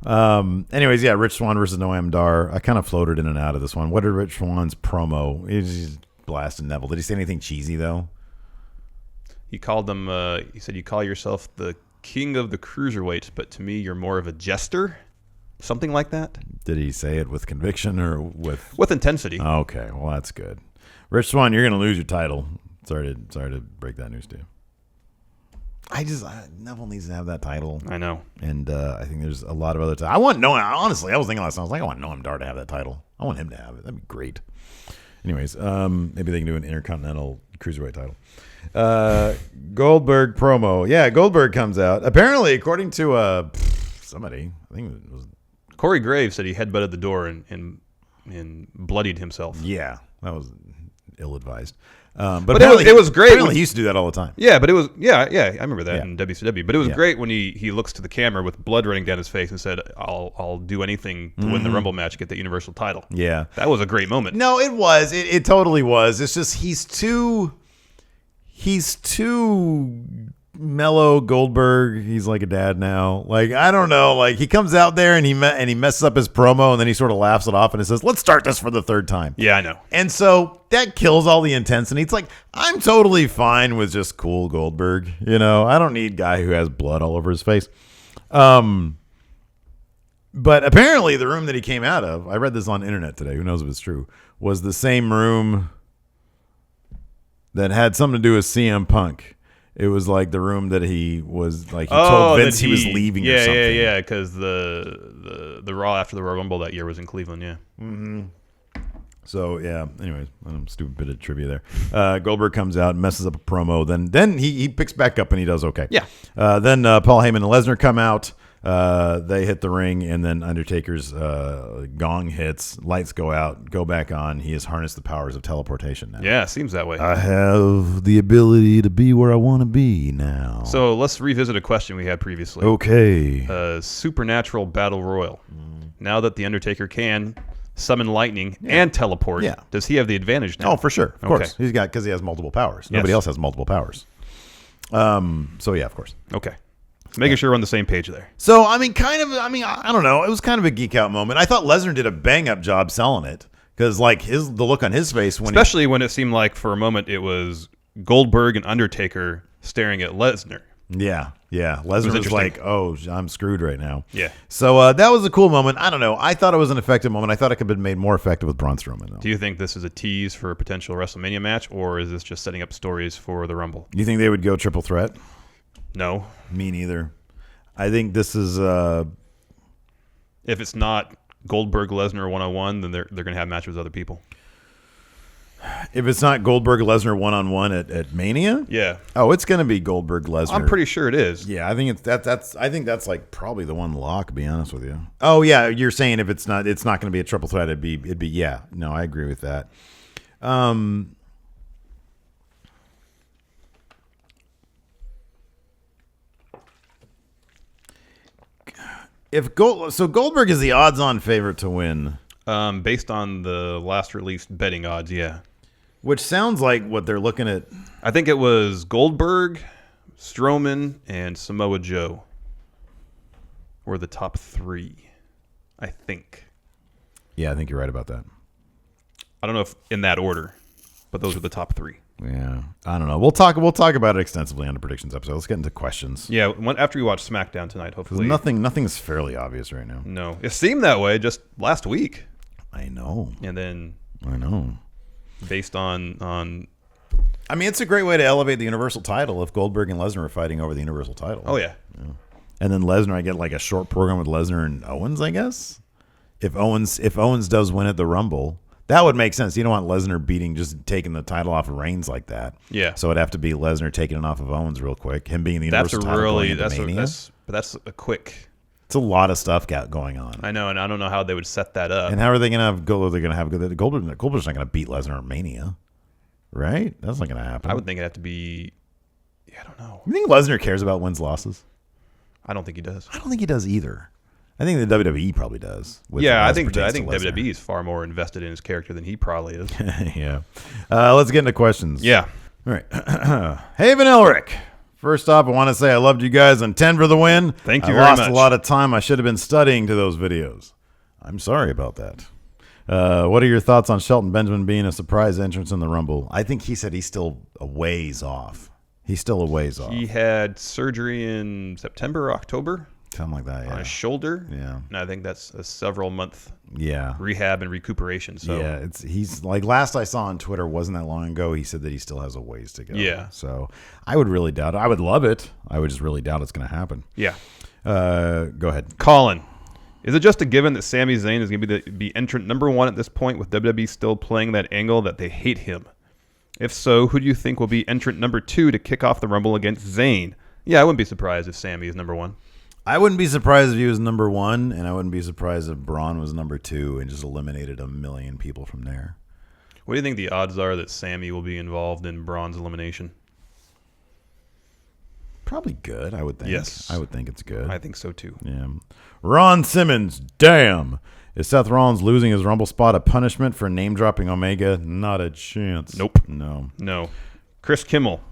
Anyways, yeah, Rich Swann versus Noam Dar. I kind of floated in and out of this one. What did Rich Swann's promo? He's blasting Neville. Did he say anything cheesy, though? He called them, he said, you call yourself the king of the cruiserweights, but to me, you're more of a jester. Something like that. Did he say it with conviction or with... With intensity. Okay, well, that's good. Rich Swann, you're going to lose your title. Sorry to break that news to you. Neville needs to have that title. I know. And I think there's a lot of other I want Noam. Honestly, I was thinking last time, I was like, I want Noam Dar to have that title. I want him to have it. That'd be great. Anyways, maybe they can do an Intercontinental Cruiserweight title. Goldberg promo. Yeah, Goldberg comes out. Apparently, according to somebody, I think it was Corey Graves said he headbutted the door and bloodied himself. Yeah, that was ill-advised. But it was great. Apparently, he used to do that all the time. Yeah, but it was I remember that in WCW. But it was Yeah. great when he looks to the camera with blood running down his face and said, "I'll do anything to win the Rumble match, get the Universal title." Yeah, that was a great moment. No, it was. It totally was. It's just he's too mellow. Goldberg. He's like a dad now. Like, I don't know. Like, he comes out there and he messes up his promo, and then he sort of laughs it off and he says, "Let's start this for the third time." Yeah, I know. And so that kills all the intensity. It's like, I'm totally fine with just cool Goldberg. You know, I don't need a guy who has blood all over his face. But apparently the room that he came out of, I read this on the internet today, who knows if it's true, was the same room that had something to do with CM Punk. It was like the room that he was like, he told Vince he was leaving or something. Yeah, because the Raw after the Royal Rumble that year was in Cleveland, yeah. Mm-hmm. So, yeah, anyways, stupid bit of trivia there. Goldberg comes out and messes up a promo. Then he picks back up and he does okay. Yeah. Then Paul Heyman and Lesnar come out. They hit the ring, and then Undertaker's gong hits, lights go out, go back on. He has harnessed the powers of teleportation now. Yeah, seems that way. I have the ability to be where I want to be now. So let's revisit a question we had previously. Okay. Supernatural Battle Royal. Now that the Undertaker can summon lightning and teleport, does he have the advantage now? Oh, for sure. Of course. He's got, because he has multiple powers. Nobody else has multiple powers. So, yeah, of course. Okay. Making sure we're on the same page there. So, I don't know. It was kind of a geek out moment. I thought Lesnar did a bang up job selling it because, like, the look on his face when especially when it seemed like for a moment it was Goldberg and Undertaker staring at Lesnar. Yeah. Lesnar was like, "Oh, I'm screwed right now." Yeah. So that was a cool moment. I don't know. I thought it was an effective moment. I thought it could have been made more effective with Braun Strowman, though. Do you think this is a tease for a potential WrestleMania match, or is this just setting up stories for the Rumble? You think they would go triple threat? No. Me neither. I think this is. If it's not Goldberg Lesnar 1-on-1, then they're going to have matches with other people. If it's not Goldberg Lesnar 1-on-1 at Mania, Yeah. oh, it's going to be Goldberg Lesnar. I'm pretty sure it is. Yeah, I think it's that's I think that's like probably the one lock. To be honest with you. Oh yeah, you're saying if it's not going to be a triple threat. It'd be yeah. No, I agree with that. Goldberg is the odds-on favorite to win. Based on the last released betting odds, yeah. Which sounds like what they're looking at. I think it was Goldberg, Strowman, and Samoa Joe were the top three, I think. Yeah, I think you're right about that. I don't know if in that order, but those were the top three. Yeah, I don't know. We'll talk about it extensively on the predictions episode. Let's get into questions. Yeah, after we watch SmackDown tonight, hopefully. Nothing's fairly obvious right now. No, it seemed that way just last week. I know. And then I know. Based on I mean, it's a great way to elevate the Universal title if Goldberg and Lesnar are fighting over the Universal title. Oh yeah. And then Lesnar, I get like a short program with Lesnar and Owens, I guess. If Owens does win at the Rumble, that would make sense. You don't want Lesnar just taking the title off of Reigns like that. Yeah. So it'd have to be Lesnar taking it off of Owens real quick. Him being the Universal title going into Mania. That's a quick. It's a lot of stuff going on. I know, and I don't know how they would set that up. And how are they going to have Goldberg? They're going to have Goldberg's not going to beat Lesnar at Mania, right? That's not going to happen. I would think it'd have to be. Yeah, I don't know. You think Lesnar cares about wins losses? I don't think he does. I don't think he does either. I think the WWE probably does. I think WWE is far more invested in his character than he probably is. Yeah. Let's get into questions. Yeah. All right. Haven Elric. First off, I want to say I loved you guys on 10 for the win. Thank you I very much. lost a lot of time. I should have been studying to those videos. I'm sorry about that. What are your thoughts on Shelton Benjamin being a surprise entrance in the Rumble? I think he said he's still a ways off. He's still a ways off. He had surgery in September or October. Something like that, yeah. On his shoulder. Yeah. And I think that's a several month yeah. rehab and recuperation. So yeah, he's like last I saw on Twitter wasn't that long ago. He said that he still has a ways to go. Yeah. So I would really doubt it. I would love it. I would just really doubt it's going to happen. Yeah. Go ahead. Colin, is it just a given that Sami Zayn is going to be entrant number one at this point with WWE still playing that angle that they hate him? If so, who do you think will be entrant number 2 to kick off the Rumble against Zayn? Yeah, I wouldn't be surprised if Sami is number 1. I wouldn't be surprised if he was number 1, and I wouldn't be surprised if Braun was number 2 and just eliminated a million people from there. What do you think the odds are that Sami will be involved in Braun's elimination? Probably good, I would think. Yes. I would think it's good. I think so, too. Yeah. Ron Simmons, damn. Is Seth Rollins losing his Rumble spot a punishment for name-dropping Omega? Not a chance. Nope. No. Chris Kimmel.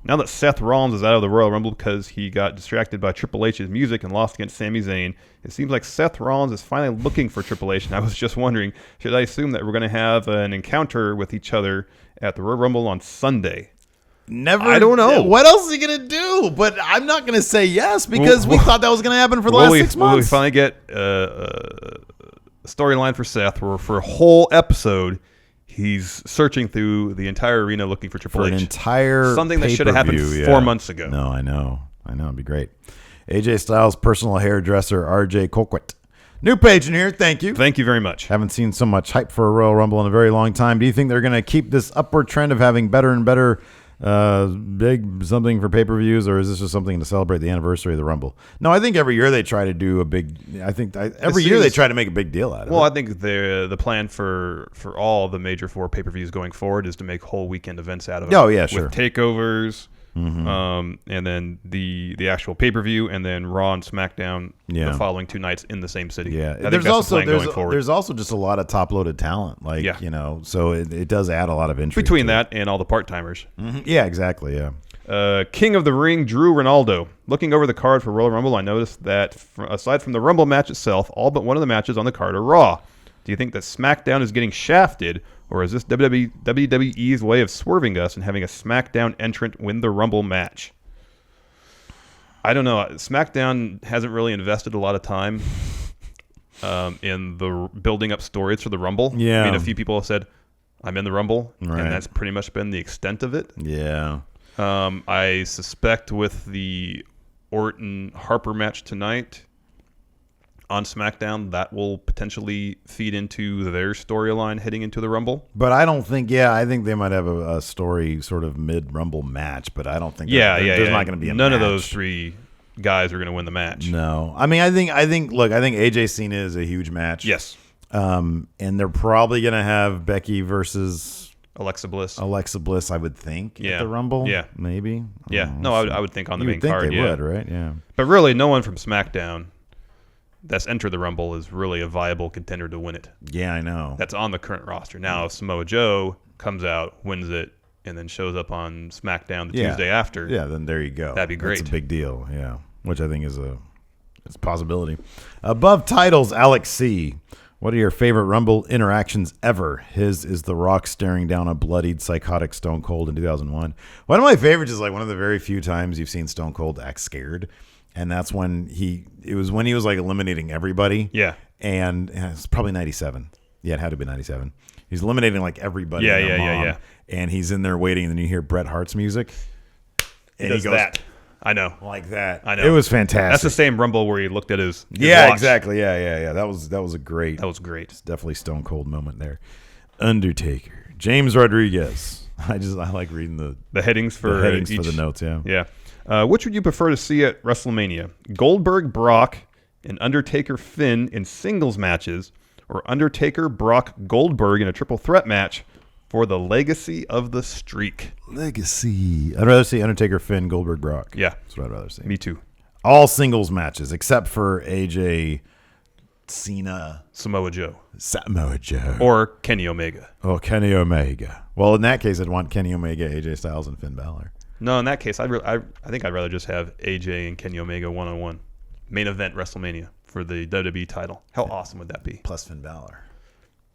Now that Seth Rollins is out of the Royal Rumble because he got distracted by Triple H's music and lost against Sami Zayn, it seems like Seth Rollins is finally looking for Triple H. And I was just wondering, should I assume that we're going to have an encounter with each other at the Royal Rumble on Sunday? Never. I don't know. What else is he going to do? But I'm not going to say yes because we thought that was going to happen for the last 6 months. Will we finally get a storyline for Seth where for a whole episode he's searching through the entire arena looking for Triple H. An entire something that should have happened 4 months ago. No, I know. It'd be great. AJ Styles' personal hairdresser, RJ Colquitt. New patron here. Thank you. Thank you very much. Haven't seen so much hype for a Royal Rumble in a very long time. Do you think they're going to keep this upward trend of having better and better Big something for pay-per-views, or is this just something to celebrate the anniversary of the Rumble? No, I think every year they try to do a big. Every year they try to make a big deal out of it. Well, I think the plan for all the major 4 pay-per-views going forward is to make whole weekend events out of it. Oh yeah, sure. With takeovers, and then the actual pay-per-view, and then Raw and SmackDown the following 2 nights in the same city. Yeah, I think that's the plan going forward. There's also just a lot of top-loaded talent, so it does add a lot of intrigue between that and all the part-timers. Yeah, exactly. Yeah. King of the Ring, Drew Ronaldo. Looking over the card for Royal Rumble, I noticed that aside from the Rumble match itself, all but one of the matches on the card are Raw. Do you think that SmackDown is getting shafted, or is this WWE's way of swerving us and having a SmackDown entrant win the Rumble match? I don't know. SmackDown hasn't really invested a lot of time in the building up stories for the Rumble. Yeah. I mean, a few people have said, I'm in the Rumble, Right. and that's pretty much been the extent of it. Yeah. I suspect with the Orton-Harper match tonight on SmackDown, that will potentially feed into their storyline heading into the Rumble. But I don't think. Yeah, I think they might have a story sort of mid-Rumble match, but I don't think. There's not going to be a none match. of those 3 guys are going to win the match. No, I mean, I think. Look, I think AJ Cena is a huge match. Yes. And they're probably going to have Becky versus Alexa Bliss. I would think. At the Rumble. Yeah. Maybe. Yeah. No, I would think on the You main would think card. they would, right? Yeah. But really, no one from SmackDown that's entered the Rumble is really a viable contender to win it. Yeah, I know. That's on the current roster. Now, if Samoa Joe comes out, wins it, and then shows up on SmackDown the Tuesday after. Yeah, then there you go. That'd be great. That's a big deal. Yeah, which I think is it's a possibility. Above titles, Alex C. What are your favorite Rumble interactions ever? His is The Rock staring down a bloodied, psychotic Stone Cold in 2001. One of my favorites is like one of the very few times you've seen Stone Cold act scared. And that's when he was like eliminating everybody. Yeah. And it's probably 97. Yeah, it had to be 97. He's eliminating like everybody. Yeah. And he's in there waiting, and then you hear Bret Hart's music. And he goes that. I know. Like that. I know. It was fantastic. That's the same Rumble where he looked at his yeah, watch. exactly. Yeah. That was a great. That was great. It's definitely Stone Cold moment there. Undertaker. James Rodriguez. I like reading the headings for for each, the notes, yeah. Yeah. Which would you prefer to see at WrestleMania? Goldberg, Brock, and Undertaker, Finn in singles matches, or Undertaker, Brock, Goldberg in a triple threat match for the legacy of the streak? Legacy. I'd rather see Undertaker, Finn, Goldberg, Brock. Yeah. That's what I'd rather see. Me too. All singles matches except for AJ, Cena, Samoa Joe. Samoa Joe. Or Kenny Omega. Oh, Kenny Omega. Well, in that case, I'd want Kenny Omega, AJ Styles, and Finn Balor. No, in that case, I think I'd rather just have AJ and Kenny Omega one-on-one. Main event WrestleMania for the WWE title. How awesome would that be? Plus Finn Balor.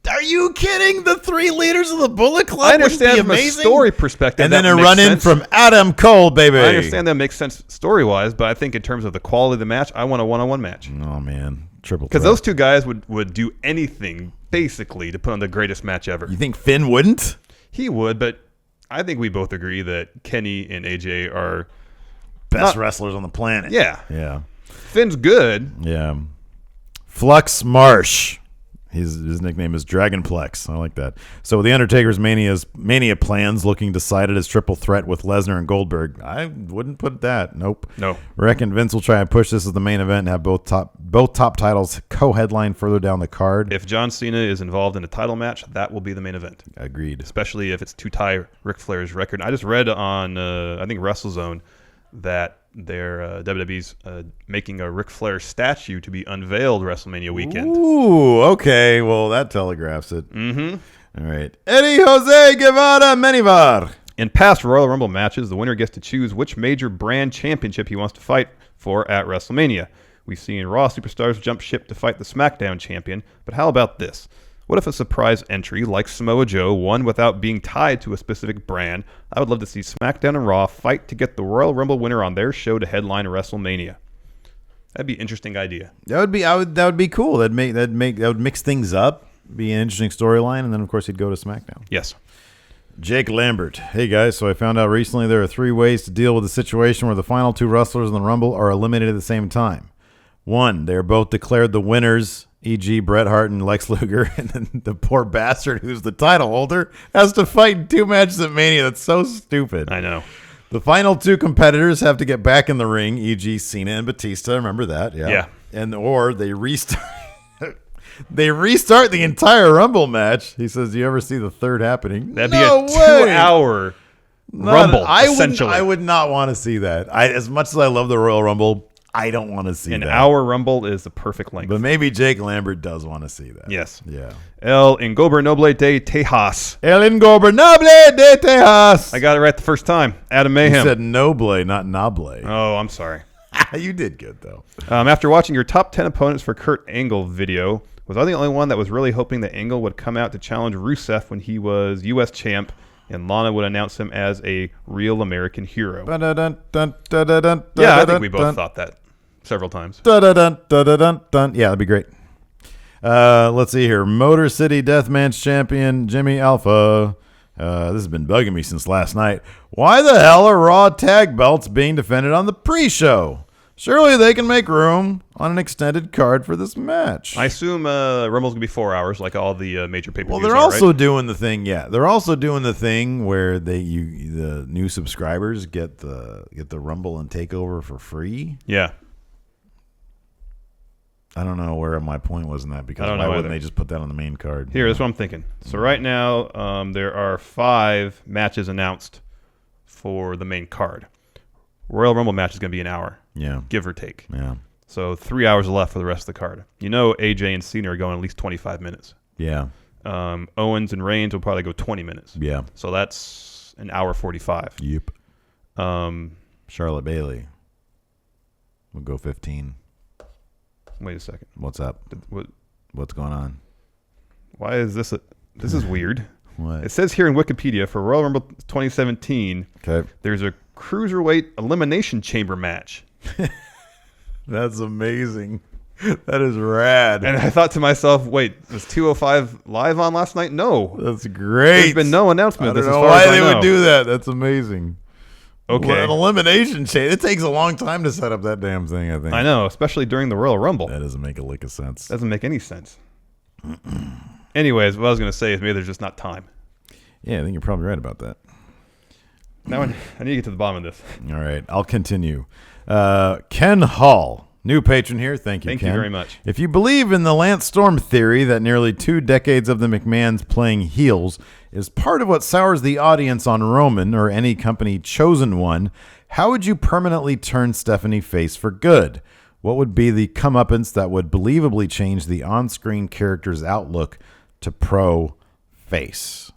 Are you kidding? The 3 leaders of the Bullet Club? I understand from a story perspective. And then that a makes run in sense. from Adam Cole, baby. I understand that makes sense story-wise, but I think in terms of the quality of the match, I want a one-on-one match. Oh, man. Triple threat. Because those 2 guys would do anything, basically, to put on the greatest match ever. You think Finn wouldn't? He would, but I think we both agree that Kenny and AJ are best wrestlers on the planet. Yeah. Yeah. Finn's good. Yeah. Flux Marsh. His nickname is Dragonplex. I like that. So the Undertaker's Mania plans looking decided as triple threat with Lesnar and Goldberg. I wouldn't put that. Nope. No. Reckon Vince will try and push this as the main event and have both top titles co-headline further down the card. If John Cena is involved in a title match, that will be the main event. Agreed. Especially if it's to tie Ric Flair's record. I just read on I think WrestleZone that their WWE's making a Ric Flair statue to be unveiled WrestleMania weekend. Ooh, okay. Well, that telegraphs it. Mm-hmm. All right. Eddie Jose Guevara Menivar. In past Royal Rumble matches, the winner gets to choose which major brand championship he wants to fight for at WrestleMania. We've seen Raw superstars jump ship to fight the SmackDown champion, but how about this? What if a surprise entry like Samoa Joe won without being tied to a specific brand? I would love to see SmackDown and Raw fight to get the Royal Rumble winner on their show to headline WrestleMania. That'd be an interesting idea. That would be cool. That would mix things up. Be an interesting storyline, and then of course he'd go to SmackDown. Yes. Jake Lambert. Hey guys, so I found out recently there are 3 ways to deal with a situation where the final 2 wrestlers in the Rumble are eliminated at the same time. 1, they are both declared the winners E.g. Bret Hart and Lex Luger, and then the poor bastard who's the title holder has to fight in 2 matches at Mania. That's so stupid. I know. The final 2 competitors have to get back in the ring, e.g. Cena and Batista. Remember that? Yeah. Or they restart. They restart the entire Rumble match. He says, "Do you ever see the third happening?" That'd be a 2-hour Rumble, essentially. I would not want to see that. As much as I love the Royal Rumble, I don't want to see that. An hour Rumble is the perfect length. But maybe Jake Lambert does want to see that. Yes. Yeah. El Ingobernable de Tejas. El Ingobernable de Tejas. I got it right the first time. Adam Mayhem. You said Noble, not Noble. Oh, I'm sorry. You did good, though. After watching your top 10 opponents for Kurt Angle video, was I the only one that was really hoping that Angle would come out to challenge Rusev when he was U.S. champ and Lana would announce him as a real American hero? Yeah, I think we both thought that several times. Yeah, that'd be great. Let's see here. Motor City Deathmatch champion Jimmy Alpha. This has been bugging me since last night. Why the hell are Raw tag belts being defended on the pre-show? Surely they can make room on an extended card for this match. I assume Rumble's going to be 4 hours like all the major pay-per-views. Well, they're also doing the thing, They're also doing the thing where the new subscribers get the Rumble and Takeover for free. Yeah. I don't know where my point was in that, because why wouldn't they just put that on the main card? Here, that's what I'm thinking. So right now, there are 5 matches announced for the main card. Royal Rumble match is going to be an hour. Yeah. Give or take. Yeah. So 3 hours left for the rest of the card. You know AJ and Cena are going at least 25 minutes. Yeah. Owens and Reigns will probably go 20 minutes. Yeah. So that's an hour 45. Yep. Charlotte Bailey will go 15. Wait a second. What's up? What's going on? Why is this? This is weird. What? It says here in Wikipedia for Royal Rumble 2017, there's a Cruiserweight Elimination Chamber match. That's amazing. That is rad. And I thought to myself, wait, was 205 live on last night? No. That's great. There's been no announcement. I don't know why they would do that. That's amazing. Okay. An elimination chain. It takes a long time to set up that damn thing, I think. I know, especially during the Royal Rumble. That doesn't make a lick of sense. Doesn't make any sense. Anyways, what I was going to say is maybe there's just not time. Yeah, I think you're probably right about that. Now I need to get to the bottom of this. All right, I'll continue. Ken Hall, new patron here. Thank you, Ken. Thank you very much. If you believe in the Lance Storm theory that nearly 2 decades of the McMahons playing heels is part of what sours the audience on Roman or any company chosen one, how would you permanently turn Stephanie face for good? What would be the comeuppance that would believably change the on-screen character's outlook to pro face?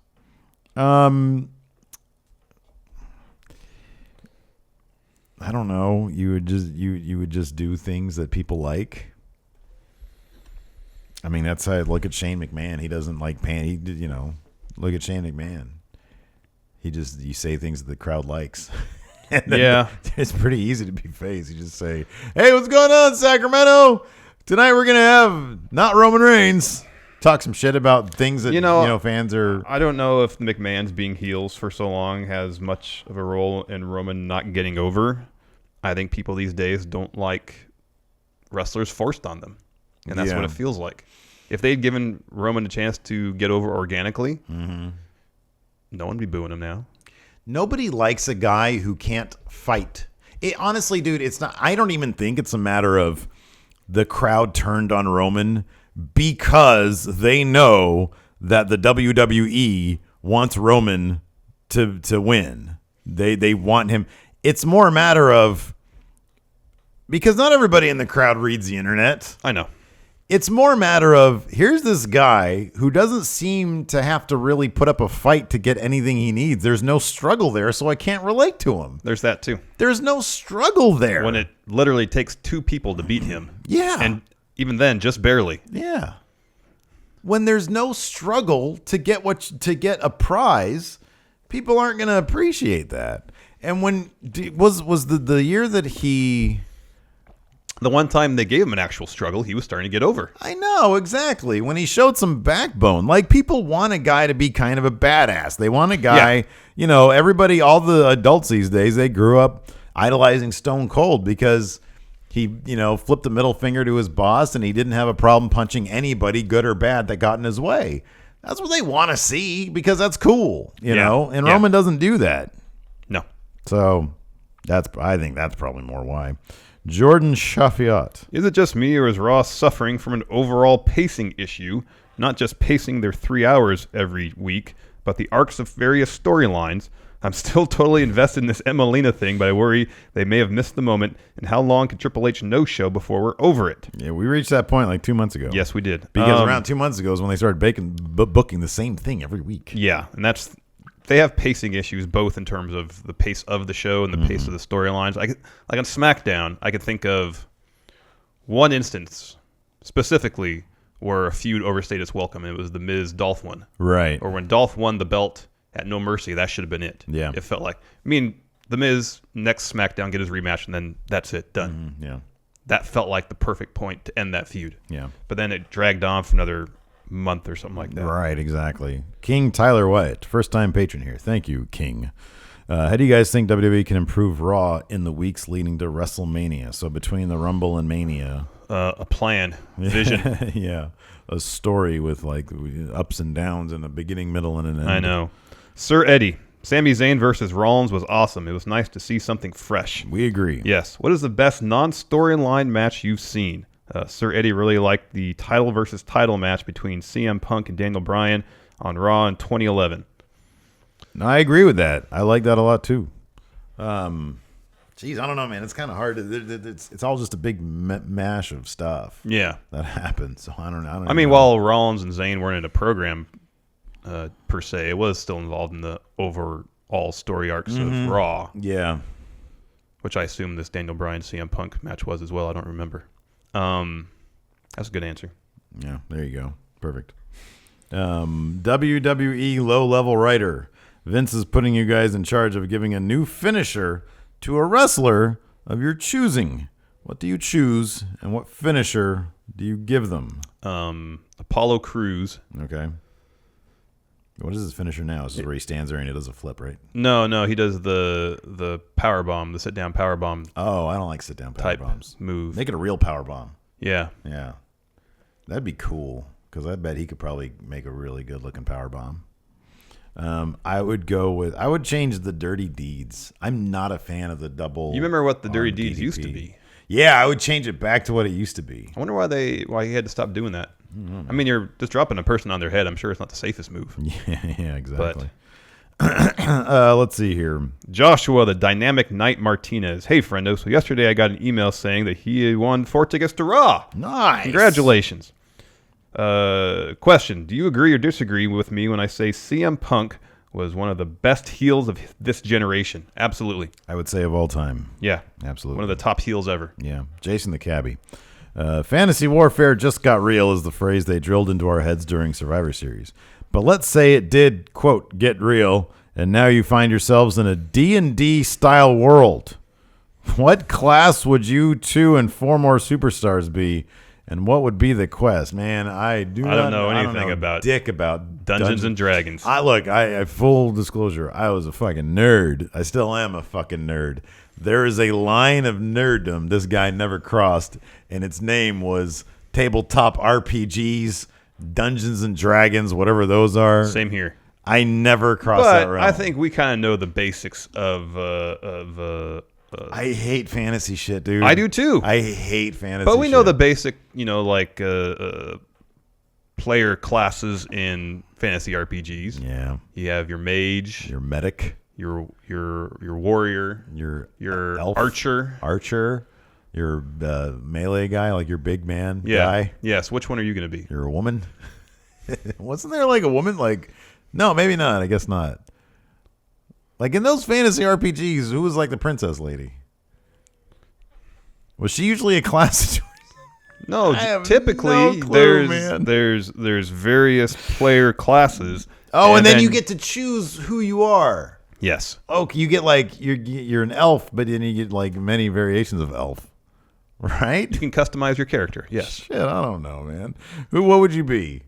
I don't know. You would just do things that people like. I mean, that's how I look at Shane McMahon. He doesn't like look at Shane McMahon. You say things that the crowd likes. Yeah. It's pretty easy to be face. You just say, "Hey, what's going on, Sacramento? Tonight we're going to have not Roman Reigns." Talk some shit about things that fans are. I don't know if McMahon's being heels for so long has much of a role in Roman not getting over. I think people these days don't like wrestlers forced on them, and that's what it feels like. If they'd given Roman a chance to get over organically, no one would be booing him now. Nobody likes a guy who can't fight. Honestly, dude, it's not. I don't even think it's a matter of the crowd turned on Roman because they know that the WWE wants Roman to win. They want him. It's more a matter of, because not everybody in the crowd reads the internet. I know. It's more a matter of, here's this guy who doesn't seem to have to really put up a fight to get anything he needs. There's no struggle there, so I can't relate to him. There's that too. There's no struggle there. When it literally takes 2 people to beat him. Yeah. And even then, just barely. Yeah. When there's no struggle to get a prize, people aren't going to appreciate that. And when was the year that he... The one time they gave him an actual struggle, he was starting to get over. I know, exactly. When he showed some backbone. Like, people want a guy to be kind of a badass. They want a guy, everybody, all the adults these days, they grew up idolizing Stone Cold because He, flipped the middle finger to his boss, and he didn't have a problem punching anybody, good or bad, that got in his way. That's what they want to see because that's cool, know. And Roman doesn't do that. No. So I think that's probably more why. Jordan Shafiat. Is it just me, or is Raw suffering from an overall pacing issue? Not just pacing their 3 hours every week, but the arcs of various storylines. I'm still totally invested in this Emelina thing, but I worry they may have missed the moment. And how long can Triple H no-show before we're over it? Yeah, we reached that point like 2 months ago. Yes, we did. Because around 2 months ago is when they started booking the same thing every week. Yeah, and they have pacing issues both in terms of the pace of the show and the pace of the storylines. Like on SmackDown, I could think of one instance specifically where a feud overstayed its welcome, and it was the Miz Dolph one. Right. Or when Dolph won the belt at No Mercy, that should have been it. Yeah. It felt like, the Miz next SmackDown get his rematch, and then that's it, done. Yeah. That felt like the perfect point to end that feud. Yeah. But then it dragged on for another month or something like that. Right, exactly. King Tyler White, first-time patron here. Thank you, King. How do you guys think WWE can improve Raw in the weeks leading to WrestleMania? So between the Rumble and Mania. A plan, vision. Yeah. A story with like ups and downs and a beginning, middle, and an end. I know. Sir Eddie, Sami Zayn versus Rollins was awesome. It was nice to see something fresh. We agree. Yes. What is the best non-storyline match you've seen? Sir Eddie really liked the title versus title match between CM Punk and Daniel Bryan on Raw in 2011. No, I agree with that. I like that a lot too. Geez, I don't know, man. It's kind of hard. It's all just a big mash of stuff. Yeah, that happens. So I don't know. I mean, while Rollins and Zayn weren't in a program per se, it was still involved in the overall story arcs of Raw. Yeah, which I assume this Daniel Bryan CM Punk match was as well. I don't remember. That's a good answer. Yeah, there you go. Perfect. WWE low-level writer. Vince is putting you guys in charge of giving a new finisher to a wrestler of your choosing. What do you choose, and what finisher do you give them? Apollo Crews. Okay. What is his finisher now? This is where he stands there and he does a flip, right? No, he does the power bomb, the sit-down power bomb. Oh, I don't like sit-down power bombs. Move. Make it a real power bomb. Yeah. Yeah. That'd be cool, because I bet he could probably make a really good-looking power bomb. I would change the Dirty Deeds. I'm not a fan of the double. You remember what the Dirty Deeds used to be? Yeah, I would change it back to what it used to be. I wonder why he had to stop doing that. I mean, you're just dropping a person on their head. I'm sure it's not the safest move. Yeah, exactly. Let's see here. Joshua, the Dynamic Knight Martinez. Hey, friendo. So yesterday I got an email saying that he won 4 tickets to Raw. Nice. Congratulations. Question. Do you agree or disagree with me when I say CM Punk was one of the best heels of this generation? Absolutely. I would say of all time. Yeah. Absolutely. One of the top heels ever. Yeah. Jason the Cabbie. Fantasy warfare just got real is the phrase they drilled into our heads during Survivor Series. But let's say it did, quote, get real, and now you find yourselves in a D&D style world. What class would you 2 and 4 more superstars be? And what would be the quest? Man, I don't know anything about Dungeons and Dragons. I full disclosure, I was a fucking nerd. I still am a fucking nerd. There is a line of nerddom this guy never crossed, and its name was tabletop RPGs, Dungeons and Dragons, whatever those are. Same here. I never crossed that realm. I think we kind of know the basics of I hate fantasy shit, dude. I do too. I hate fantasy. But we know the basic, like player classes in fantasy RPGs. Yeah. You have your mage, your medic, your warrior, your elf, archer, your melee guy, like your big man guy. Yes. Yes. Which one are you going to be? You're a woman. Wasn't there like a woman? Like, no, maybe not. I guess not. Like in those fantasy RPGs, who was like the princess lady? Was she usually a class? No, typically no clue, there's various player classes. Oh, and then you get to choose who you are. Yes. Oh, you get like you're an elf, but then you get like many variations of elf, right? You can customize your character. Yes. Shit, I don't know, man. What would you be?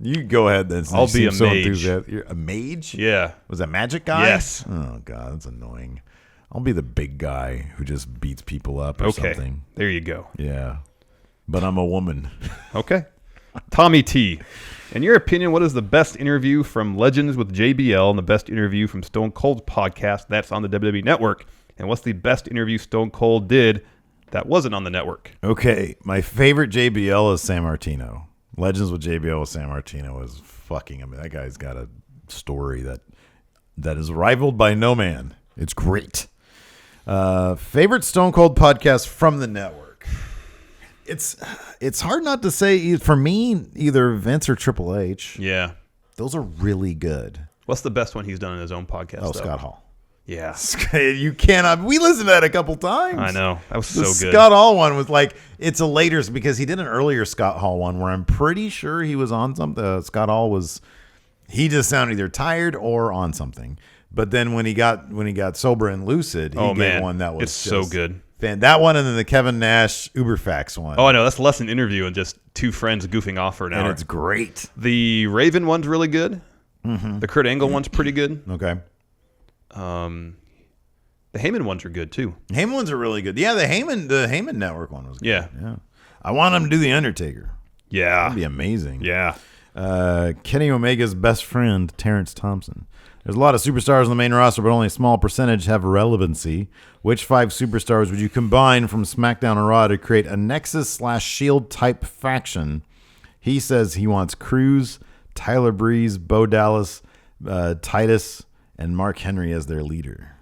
You go ahead then. I'll be a mage. You're a mage? Yeah. Was that magic guy? Yes. Oh God, that's annoying. I'll be the big guy who just beats people up or something. There you go. Yeah. But I'm a woman. Okay. Tommy T. In your opinion, what is the best interview from Legends with JBL and the best interview from Stone Cold's podcast that's on the WWE Network? And what's the best interview Stone Cold did that wasn't on the network? Okay. My favorite JBL is San Martino. Legends with JBL with San Martino is fucking, I mean, that guy's got a story that is rivaled by no man. It's great. Favorite Stone Cold podcast from the network. It's hard not to say for me either Vince or Triple H. Yeah. Those are really good. What's the best one he's done in his own podcast? Oh, Scott Hall. Yeah. You cannot. We listened to that a couple times. I know. That was so good. Scott Hall one was like, it's a later, because he did an earlier Scott Hall one where I'm pretty sure he was on something. Scott Hall he just sounded either tired or on something. But then when he got sober and lucid, he gave one that was it's so good. That one, and then the Kevin Nash Uberfax one. Oh, I know. That's less an interview and just two friends goofing off for an hour. And it's great. The Raven one's really good. Mm-hmm. The Kurt Angle one's pretty good. Okay. The Heyman ones are good too. Heyman ones are really good. Yeah, the Heyman Network one was good. Yeah. I want him to do the Undertaker. Yeah. That'd be amazing. Yeah. Kenny Omega's best friend, Terrence Thompson. There's a lot of superstars on the main roster, but only a small percentage have relevancy. Which 5 superstars would you combine from SmackDown and Raw to create a Nexus/Shield type faction? He says he wants Cruz, Tyler Breeze, Bo Dallas, Titus, and Mark Henry as their leader.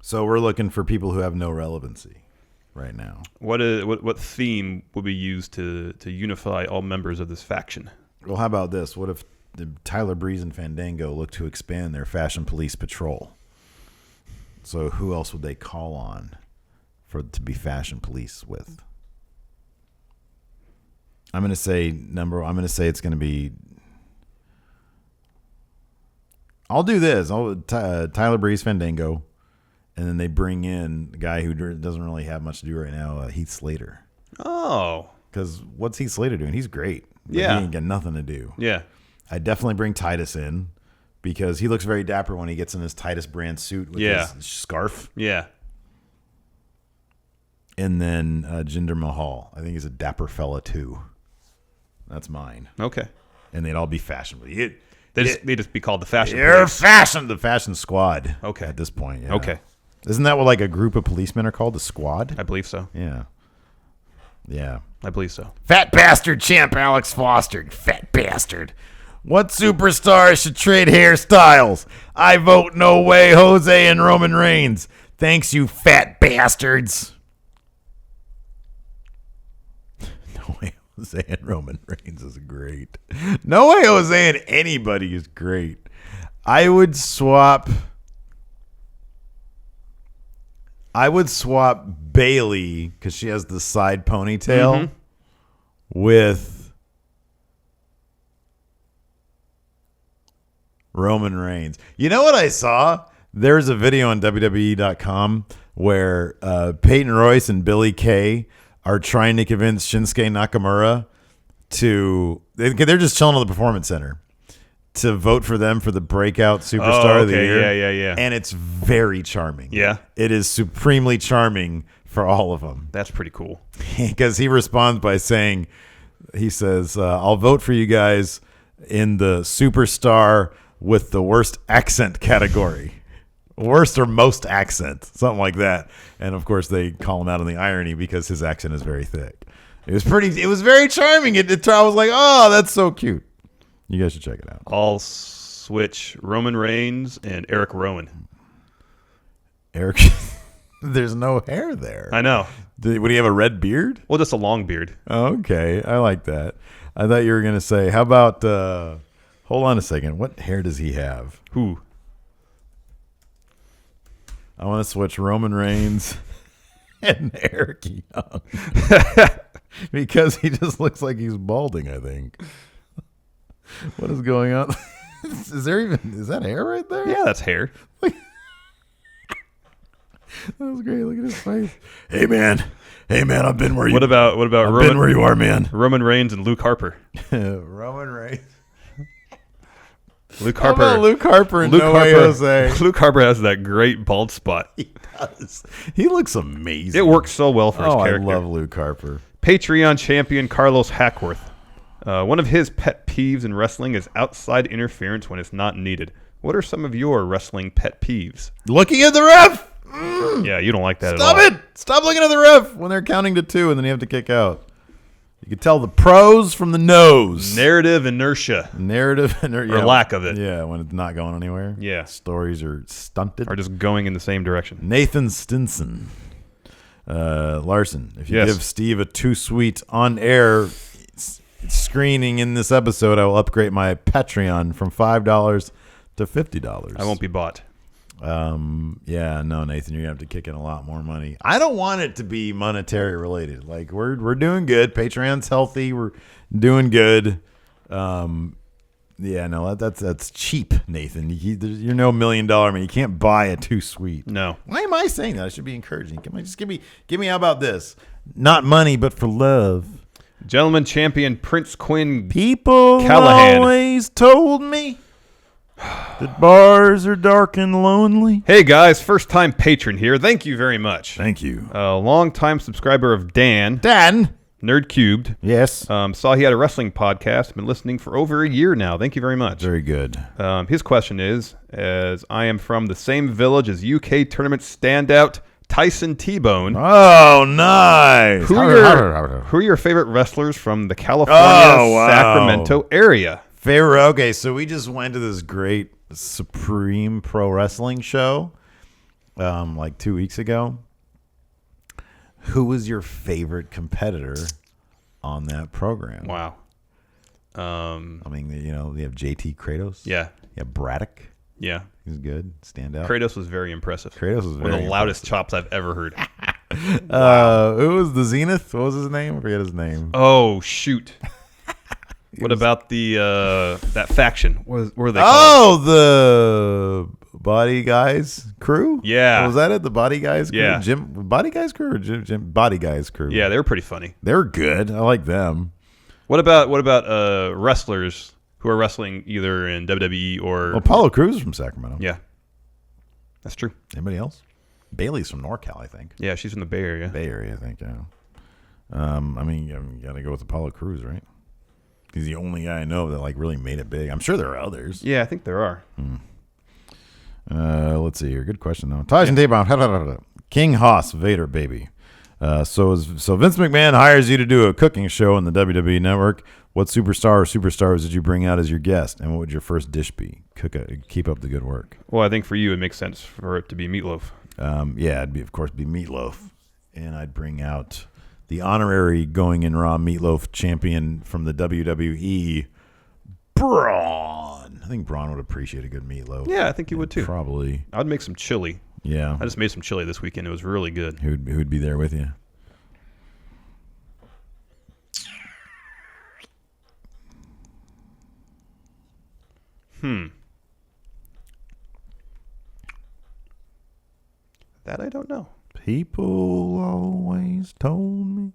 So we're looking for people who have no relevancy right now. What theme would be used to unify all members of this faction? Well, how about this? What if Tyler Breeze and Fandango look to expand their Fashion Police patrol? So who else would they call on to be Fashion Police with? I'm going to say it's going to be. I'll do this. Tyler Breeze, Fandango, and then they bring in the guy who doesn't really have much to do right now, Heath Slater. Oh, because what's Heath Slater doing? He's great. Yeah, he ain't got nothing to do. Yeah, I definitely bring Titus in because he looks very dapper when he gets in his Titus brand suit with his scarf. Yeah. And then Jinder Mahal. I think he's a dapper fella too. That's mine. Okay. And they'd all be fashionable. They just be called the Fashion Police. The Fashion Squad. Okay. At this point, yeah. Okay. Isn't that what like a group of policemen are called? The Squad? I believe so. Yeah. Yeah. I believe so. Fat bastard champ Alex Foster. Fat bastard. What superstars should trade hairstyles? I vote No Way Jose and Roman Reigns. Thanks, you fat bastards. No Way Jose and Roman Reigns is great. No Way Jose and anybody is great. I would swap Bailey because she has the side ponytail with Roman Reigns. You know what I saw? There's a video on WWE.com where Peyton Royce and Billy Kay are trying to convince Shinsuke Nakamura they're just chilling at the Performance Center to vote for them for the breakout superstar of the year. Yeah. And it's very charming. Yeah. It is supremely charming for all of them. That's pretty cool. Because he responds by saying, I'll vote for you guys in the superstar with the worst accent category. Worst or most accent, something like that. And of course they call him out on the irony because his accent is very thick. It was very charming. I was like, oh, that's so cute. You guys should check it out. I'll switch Roman Reigns and Eric Rowan. Eric, there's no hair there. I know. Would he have a red beard? Well, just a long beard. Okay, I like that. I thought you were going to say, how about, hold on a second. What hair does he have? Who? I want to switch Roman Reigns and Eric Young. Because he just looks like he's balding, I think. What is going on? Is that hair right there? Yeah, that's hair. That was great. Look at his face. Hey man, I've been where you. What about I've been where you are, man. Roman Reigns and Luke Harper. Roman Reigns. Luke How Harper. about Luke Harper and Luke No Way Harper. Jose? Luke Harper has that great bald spot. He does. He looks amazing. It works so well for his I character. love Luke Harper. Patreon champion Carlos Hackworth. One of his pet peeves in wrestling is outside interference when it's not needed. What are some of your wrestling pet peeves? Looking at the ref. Yeah, you don't like that Stop at all. it! Stop looking at the ref when they're counting to 2 and then you have to kick out. You can tell the pros from the nose. Narrative inertia. Narrative and Or lack of it. Yeah, when it's not going anywhere. Yeah. Stories are stunted. Are just going in the same direction. Nathan Stinson. Larson, if you Yes. give Steve a too sweet on air screening in this episode, I will upgrade my Patreon from $5 to $50. I won't be bought. Yeah, no, Nathan, you're gonna have to kick in a lot more money. I don't want it to be monetary related. Like we're doing good. Patreon's healthy. We're doing good. Yeah, no, that's cheap, Nathan. You're no $1 million man. You can't buy a too sweet. No. Why am I saying that? I should be encouraging. Come on, just give me. How about this? Not money, but for love. Gentleman champion Prince Quinn. People Callahan. always told me that bars are dark and lonely. Hey guys, first time patron here. Thank you very much. Thank you, A long time subscriber of Dan Nerd Cubed. Yes. Saw he had a wrestling podcast. Been listening for over a year now. Thank you very much. Very good. His question is, as I am from the same village as UK tournament standout Tyson T-Bone, Oh, nice. who are your favorite wrestlers from the California, Oh, wow. Sacramento area? Favorite. Okay, so we just went to this great Supreme Pro Wrestling show like 2 weeks ago. Who was your favorite competitor on that program? Wow. I mean, you have JT Kratos. Yeah. You have Braddock. Yeah. He's good. Stand out. Kratos was very impressive. Kratos was one of very the loudest chops I've ever heard. Who was the Zenith? What was his name? I forget his name. Oh, shoot. What about the that faction? What were they called? Oh, the Body Guys crew? Yeah. Was that it? The Body Guys crew? Yeah. Body Guys crew or Jim Body Guys crew? Yeah, they were pretty funny. They're good. I like them. What about wrestlers who are wrestling either in WWE or Apollo Crews is from Sacramento. Yeah. That's true. Anybody else? Bailey's from NorCal, I think. Yeah, she's from the Bay Area. Bay Area, I think, yeah. I mean, you got to go with Apollo Crews, right? He's the only guy I know that like really made it big. I'm sure there are others. Yeah, I think there are. Let's see here. Good question though. Tyson T-Bone. King Haas, Vader, baby. So Vince McMahon hires you to do a cooking show on the WWE Network. What superstar or superstars did you bring out as your guest, and what would your first dish be? Keep up the good work. Well, I think for you it makes sense for it to be meatloaf. Yeah, it'd be of course be Meatloaf, and I'd bring out the honorary Going in Raw Meatloaf champion from the WWE, Braun. I think Braun would appreciate a good meatloaf. Yeah, I think he would too. Probably. I'd make some chili. Yeah. I just made some chili this weekend. It was really good. Who'd be there with you? That I don't know. People always told me. I'm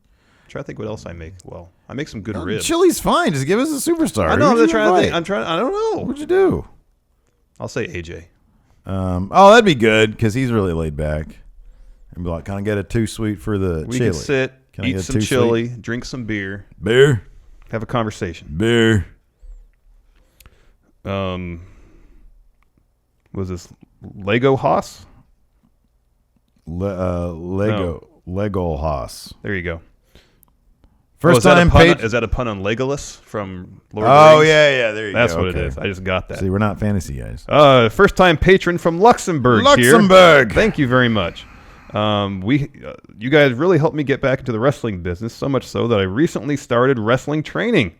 trying to think what else I make. Well, I make some good ribs. Chili's fine. Just give us a superstar. I know. Who'd I'm you trying to invite? think. I don't know. What'd you do? I'll say AJ. Oh, that'd be good because he's really laid back. And be like, kind of get it too sweet for the We chili. can sit, Can I eat get some too chili, drink some beer, Beer. have a conversation. Beer. Was this Lego Haas? Lego Haas. There you go. First is that time a pun, page. Is that a pun on Legolas from Lord of the Oh Rings? yeah, there you That's go. what Okay. it is. I just got that. See, we're not fantasy guys. First time patron from Luxembourg here. Luxembourg. Thank you very much. You guys really helped me get back into the wrestling business, so much so that I recently started wrestling training.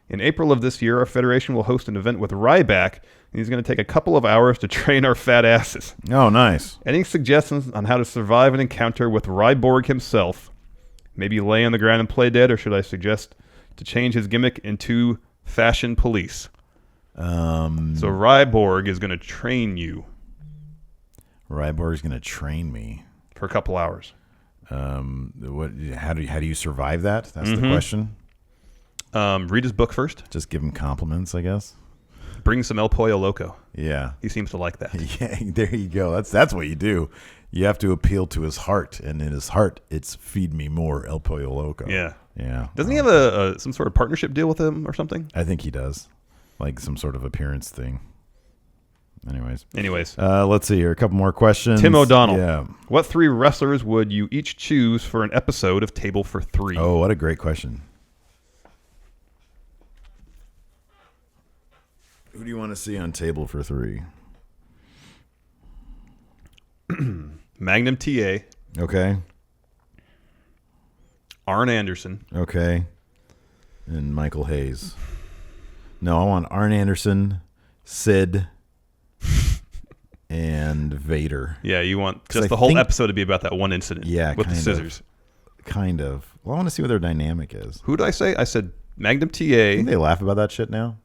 In April of this year, our federation will host an event with Ryback, and he's going to take a couple of hours to train our fat asses. Oh, nice. Any suggestions on how to survive an encounter with Ryborg himself? Maybe lay on the ground and play dead, or should I suggest to change his gimmick into Fashion Police? So Ryborg is going to train you. Ryborg's going to train me for a couple hours. How do you survive that? That's the question. Read his book first. Just give him compliments, I guess. bring some El Pollo Loco. Yeah. He seems to like that. Yeah, there you go. That's what you do. You have to appeal to his heart, and in his heart, it's feed me more El Pollo Loco. Yeah. Yeah. Doesn't he have some sort of partnership deal with him or something? I think he does. Like some sort of appearance thing. Anyways. Let's see here. A couple more questions. Tim O'Donnell. Yeah. What 3 wrestlers would you each choose for an episode of Table for 3? Oh, what a great question. Who do you want to see on Table for 3? Magnum TA. Okay. Arn Anderson. Okay. And Michael Hayes. No, I want Arn Anderson, Sid, and Vader. Yeah, you want just I the whole think- episode to be about that one incident. Yeah, with the kind of. scissors. Kind of. Well, I want to see what their dynamic is. Who did I say? I said Magnum TA. Think they laugh about that shit now?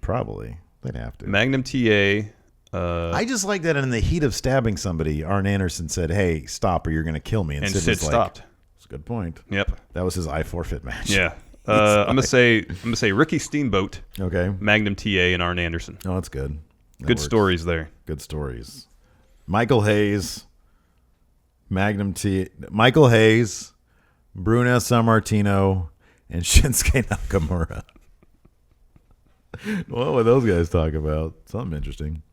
Probably. They'd have to. Magnum TA. I just like that in the heat of stabbing somebody, Arn Anderson said, "Hey, stop or you're going to kill me." And Sid Sid was like, stopped. That's a good point. Yep. That was his I forfeit match. Yeah. I'm gonna say Ricky Steamboat, Okay. Magnum TA, and Arn Anderson. Oh, that's good. That Good works. stories there. Good stories. Michael Hayes, Michael Hayes, Bruno Sammartino, and Shinsuke Nakamura. What would those guys talk about? Something interesting.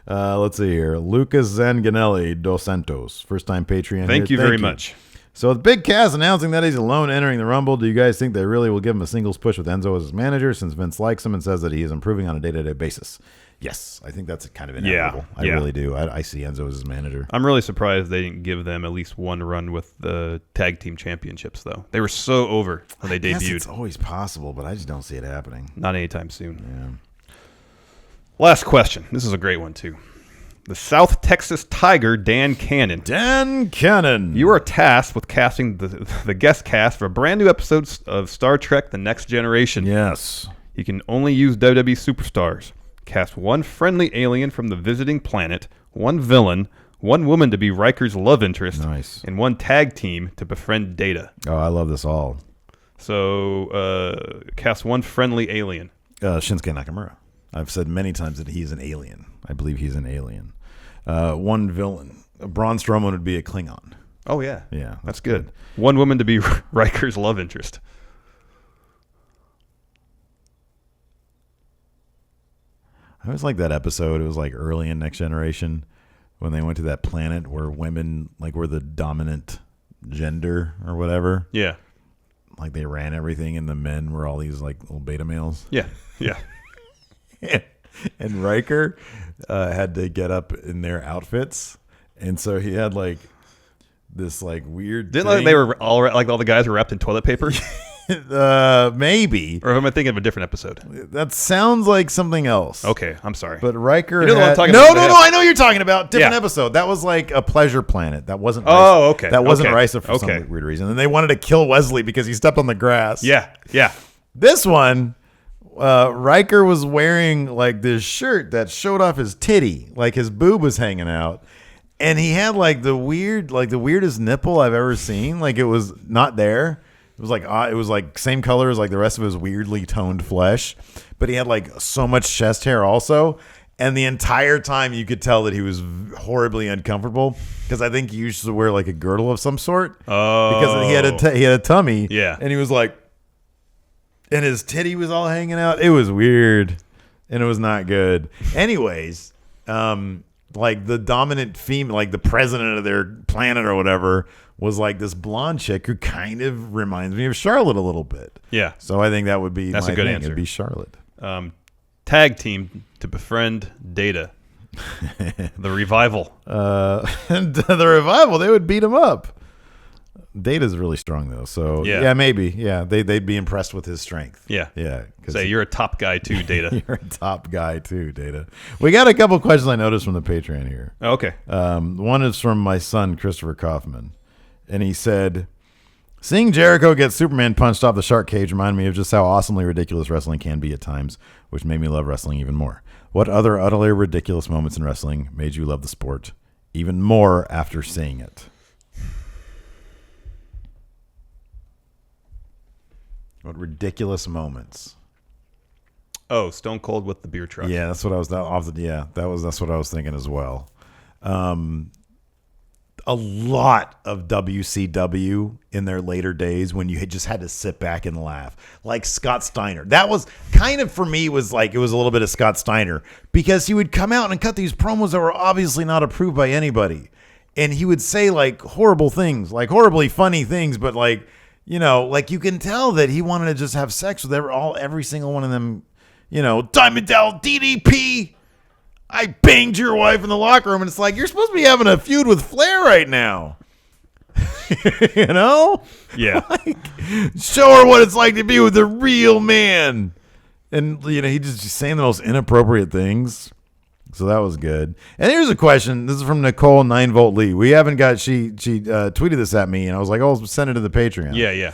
Let's see here. Lucas Zanganelli dos Santos, first time Patreon. Thank here. you very much. So with Big Cass announcing that he's alone entering the Rumble, do you guys think they really will give him a singles push with Enzo as his manager, since Vince likes him and says that he is improving on a day-to-day basis? Yes, I think that's kind of inevitable. I really do. I see Enzo as his manager. I'm really surprised they didn't give them at least one run with the tag team championships, though. They were so over when they I guess debuted. it's always possible, but I just don't see it happening. Not anytime soon. Yeah. Last question. This is a great one, too. The South Texas Tiger, Dan Cannon. Dan Cannon. You are tasked with casting the guest cast for a brand new episode of Star Trek The Next Generation. Yes. You can only use WWE superstars. Cast one friendly alien from the visiting planet, one villain, one woman to be Riker's love interest, Nice. and one tag team to befriend Data. Oh, I love this all. So, cast one friendly alien. Shinsuke Nakamura. I've said many times that he's an alien. I believe he's an alien. One villain. Braun Strowman would be a Klingon. Oh, yeah. Yeah, That's good. One woman to be Riker's love interest. I always like that episode. It was like early in Next Generation when they went to that planet where women were the dominant gender or whatever. Yeah. Like they ran everything and the men were all these little beta males. Yeah. Yeah. And Riker had to get up in their outfits. And so he had this weird Didn't thing. they were all all the guys were wrapped in toilet paper? Maybe. Or am I thinking of a different episode? That sounds like something else. Okay, I'm sorry. But Riker You know the one I'm had, talking no, about. I know you're talking about. Different Yeah. episode. That was like a pleasure planet. That wasn't Oh, okay. That wasn't Okay. Risa for Okay. some weird reason. And they wanted to kill Wesley because he stepped on the grass. Yeah. Yeah. This one, Riker was wearing this shirt that showed off his titty. His boob was hanging out. And he had the weirdest nipple I've ever seen. It was not there. It was same color as the rest of his weirdly toned flesh, but he had so much chest hair also, and the entire time you could tell that he was horribly uncomfortable because I think he used to wear a girdle of some sort. Oh, Because he had a tummy. Yeah. And he was and his titty was all hanging out. It was weird, and it was not good. Anyways, the dominant female, the president of their planet or whatever, was this blonde chick who kind of reminds me of Charlotte a little bit. Yeah. So I think that would be That's my a good thing. answer. It'd be Charlotte. Tag team to befriend Data. The Revival. And the Revival, they would beat him up. Data's really strong though, so Yeah. maybe, they'd be impressed with his strength. Yeah. Yeah. Say you're a top guy too, Data. You're a top guy too, Data. We got a couple questions I noticed from the Patreon here. Okay. One is from my son, Christopher Kaufman. And he said, seeing Jericho get Superman punched off the shark cage reminded me of just how awesomely ridiculous wrestling can be at times, which made me love wrestling even more. What other utterly ridiculous moments in wrestling made you love the sport even more after seeing it? What ridiculous moments? Oh, Stone Cold with the beer truck. Yeah, that's what I was. That's what I was thinking as well. A lot of WCW in their later days when you had just had to sit back and laugh, like Scott Steiner. That was kind of, for me, was like, it was a little bit of Scott Steiner, because he would come out and cut these promos that were obviously not approved by anybody, and he would say like horrible things, like horribly funny things, but like, you know, like you can tell that he wanted to just have sex with every single one of them. You know, Diamond Dell, DDP. I banged your wife in the locker room, and it's like, you're supposed to be having a feud with Flair right now. You know? Yeah. Like, show her what it's like to be with a real man. And, you know, he just saying the most inappropriate things. So that was good. And here's a question. This is from Nicole 9-Volt Lee. We haven't got, she tweeted this at me, and I was like, oh, send it to the Patreon. Yeah.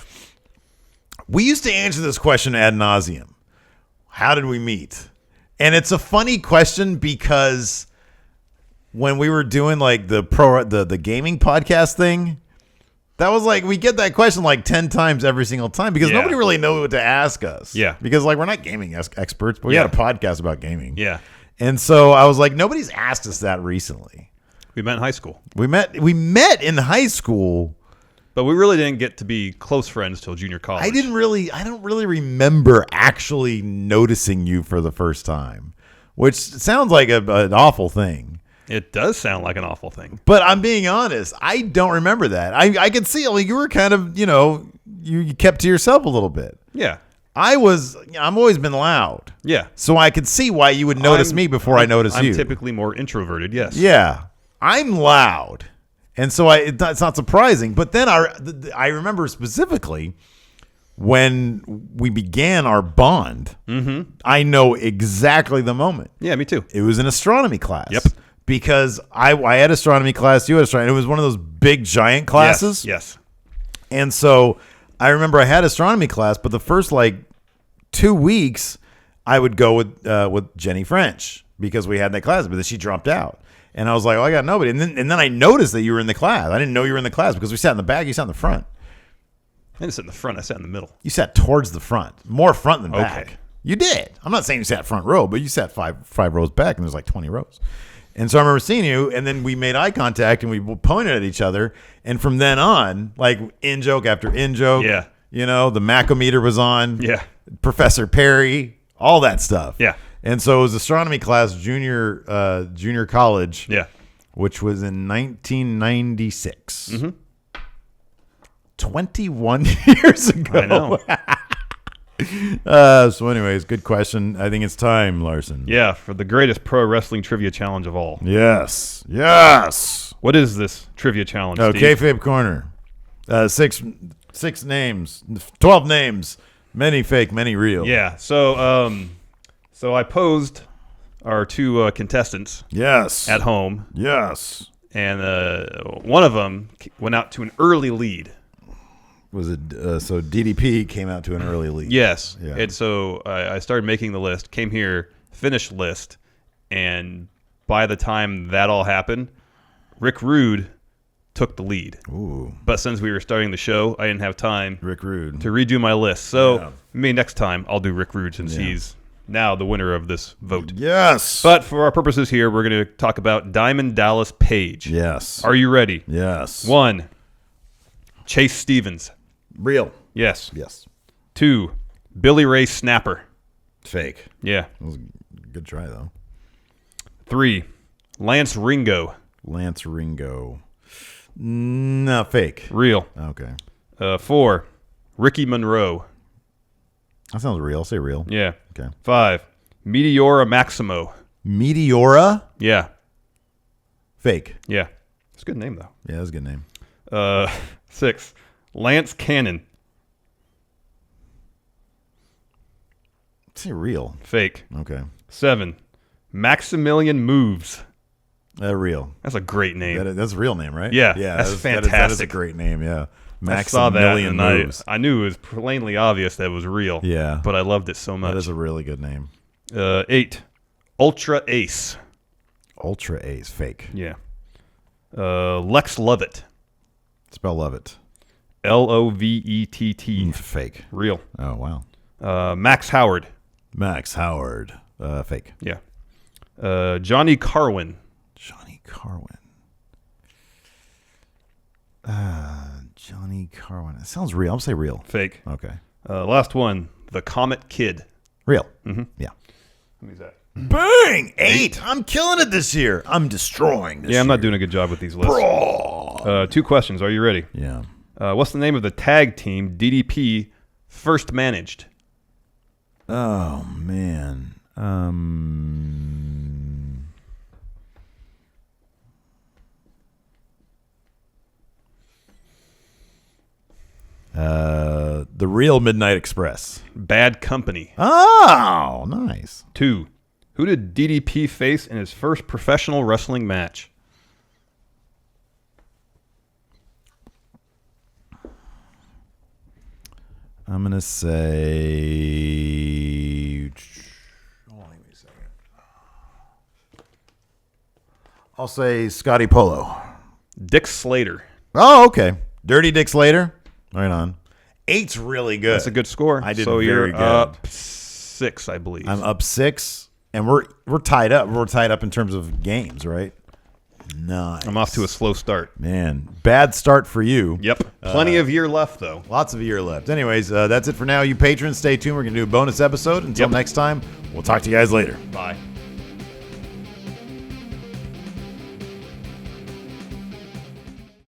We used to answer this question ad nauseum. How did we meet? And it's a funny question because when we were doing like the gaming podcast thing, that was like, we get that question like 10 times every single time because nobody really knew what to ask us. Yeah. Because like, we're not gaming experts, but we had a podcast about gaming. Yeah. And so I was like, nobody's asked us that recently. We met in high school. We met in high school. But we really didn't get to be close friends till junior college. I don't really remember actually noticing you for the first time, which sounds like an awful thing. It does sound like an awful thing. But I'm being honest, I don't remember that. I could see, like, you were kind of, you know, you kept to yourself a little bit. Yeah. I've always been loud. Yeah. So I could see why you would notice me before I noticed you. I'm typically more introverted, yes. Yeah. I'm loud. And so it's not surprising. But then I remember specifically when we began our bond, I know exactly the moment. Yeah, me too. It was an astronomy class. Yep. Because I had astronomy class, you had astronomy. It was one of those big, giant classes. Yes. And so I remember I had astronomy class, but the first like 2 weeks I would go with Jenny French because we had that class, but then she dropped out. And I was like, oh, I got nobody. And then I noticed that you were in the class. I didn't know you were in the class because we sat in the back. You sat in the front. I didn't sit in the front. I sat in the middle. You sat towards the front. More front than back. Okay. You did. I'm not saying you sat front row, but you sat five rows back, and there's like 20 rows. And so I remember seeing you, and then we made eye contact, and we pointed at each other. And from then on, like in-joke after in-joke. Yeah. You know, the Macometer was on. Yeah. Professor Perry. All that stuff. Yeah. And so it was astronomy class, junior college. Yeah. Which was in 1996. 21 years ago. I know. So anyways, good question. I think it's time, Larson. Yeah, for the greatest pro wrestling trivia challenge of all. Yes. What is this trivia challenge, Steve? Kayfabe Corner. Six names, 12 names, many fake, many real. Yeah, so I posed our two contestants Yes. at home, Yes. and one of them went out to an early lead. Was it so DDP came out to an early lead? Yes. Yeah. And so I started making the list, came here, finished list, and by the time that all happened, Rick Rude took the lead. Ooh. But since we were starting the show, I didn't have time Rick Rude to redo my list. So Yeah. maybe next time I'll do Rick Rude since he's now the winner of this vote. Yes. But for our purposes here, we're going to talk about Diamond Dallas Page. Yes. Are you ready? Yes. 1, Chase Stevens. Real. Yes. Yes. 2, Billy Ray Snapper. Fake. Yeah. That was a good try, though. 3, Lance Ringo. Lance Ringo. No, fake. Real. Okay. 4, Ricky Monroe. That sounds real. Say real. Yeah. Okay. 5, Meteora Maximo. Meteora. Yeah. Fake. Yeah. It's a good name, though. Yeah, that's a good name. 6, Lance Cannon. Say real. Fake. Okay. 7, Maximilian Moves. Real. That's a great name. That's a real name, right? Yeah, Yeah. that's That is fantastic. a great name. Yeah. I saw that Maximilian and Moves. I knew it was plainly obvious that it was real. Yeah. But I loved it so much. That is a really good name. 8, Ultra Ace. Ultra Ace. Fake. Yeah. Lex Lovett. Spell love it. Lovett. Fake. Real. Oh, wow. Max Howard. Max Howard. Fake. Yeah. Johnny Carwin. Johnny Carwin. Johnny Carwin. It sounds real. I'll say real. Fake. Okay. Last one. The Comet Kid. Real. Mm-hmm. Yeah. What is that? Bang! 8. I'm killing it this year. I'm destroying this Yeah, I'm year. not doing a good job with these lists. Bro. 2 questions. Are you ready? Yeah. What's the name of the tag team DDP first managed? Oh, man. The Real Midnight Express. Bad Company. Oh, nice. 2. Who did DDP face in his first professional wrestling match? I'm going to say... Hold on, give me a second. I'll say Scotty Polo. Dick Slater. Oh, okay. Dirty Dick Slater. Right on. 8's really good. That's a good score. I did so very you're good. up 6, I believe. I'm up 6, and we're tied up. We're tied up in terms of games, right? Nice. I'm off to a slow start. Man, bad start for you. Yep. Plenty of year left, though. Lots of year left. Anyways, that's it for now. You patrons, stay tuned. We're going to do a bonus episode. Until next time, we'll talk to you guys later. Bye.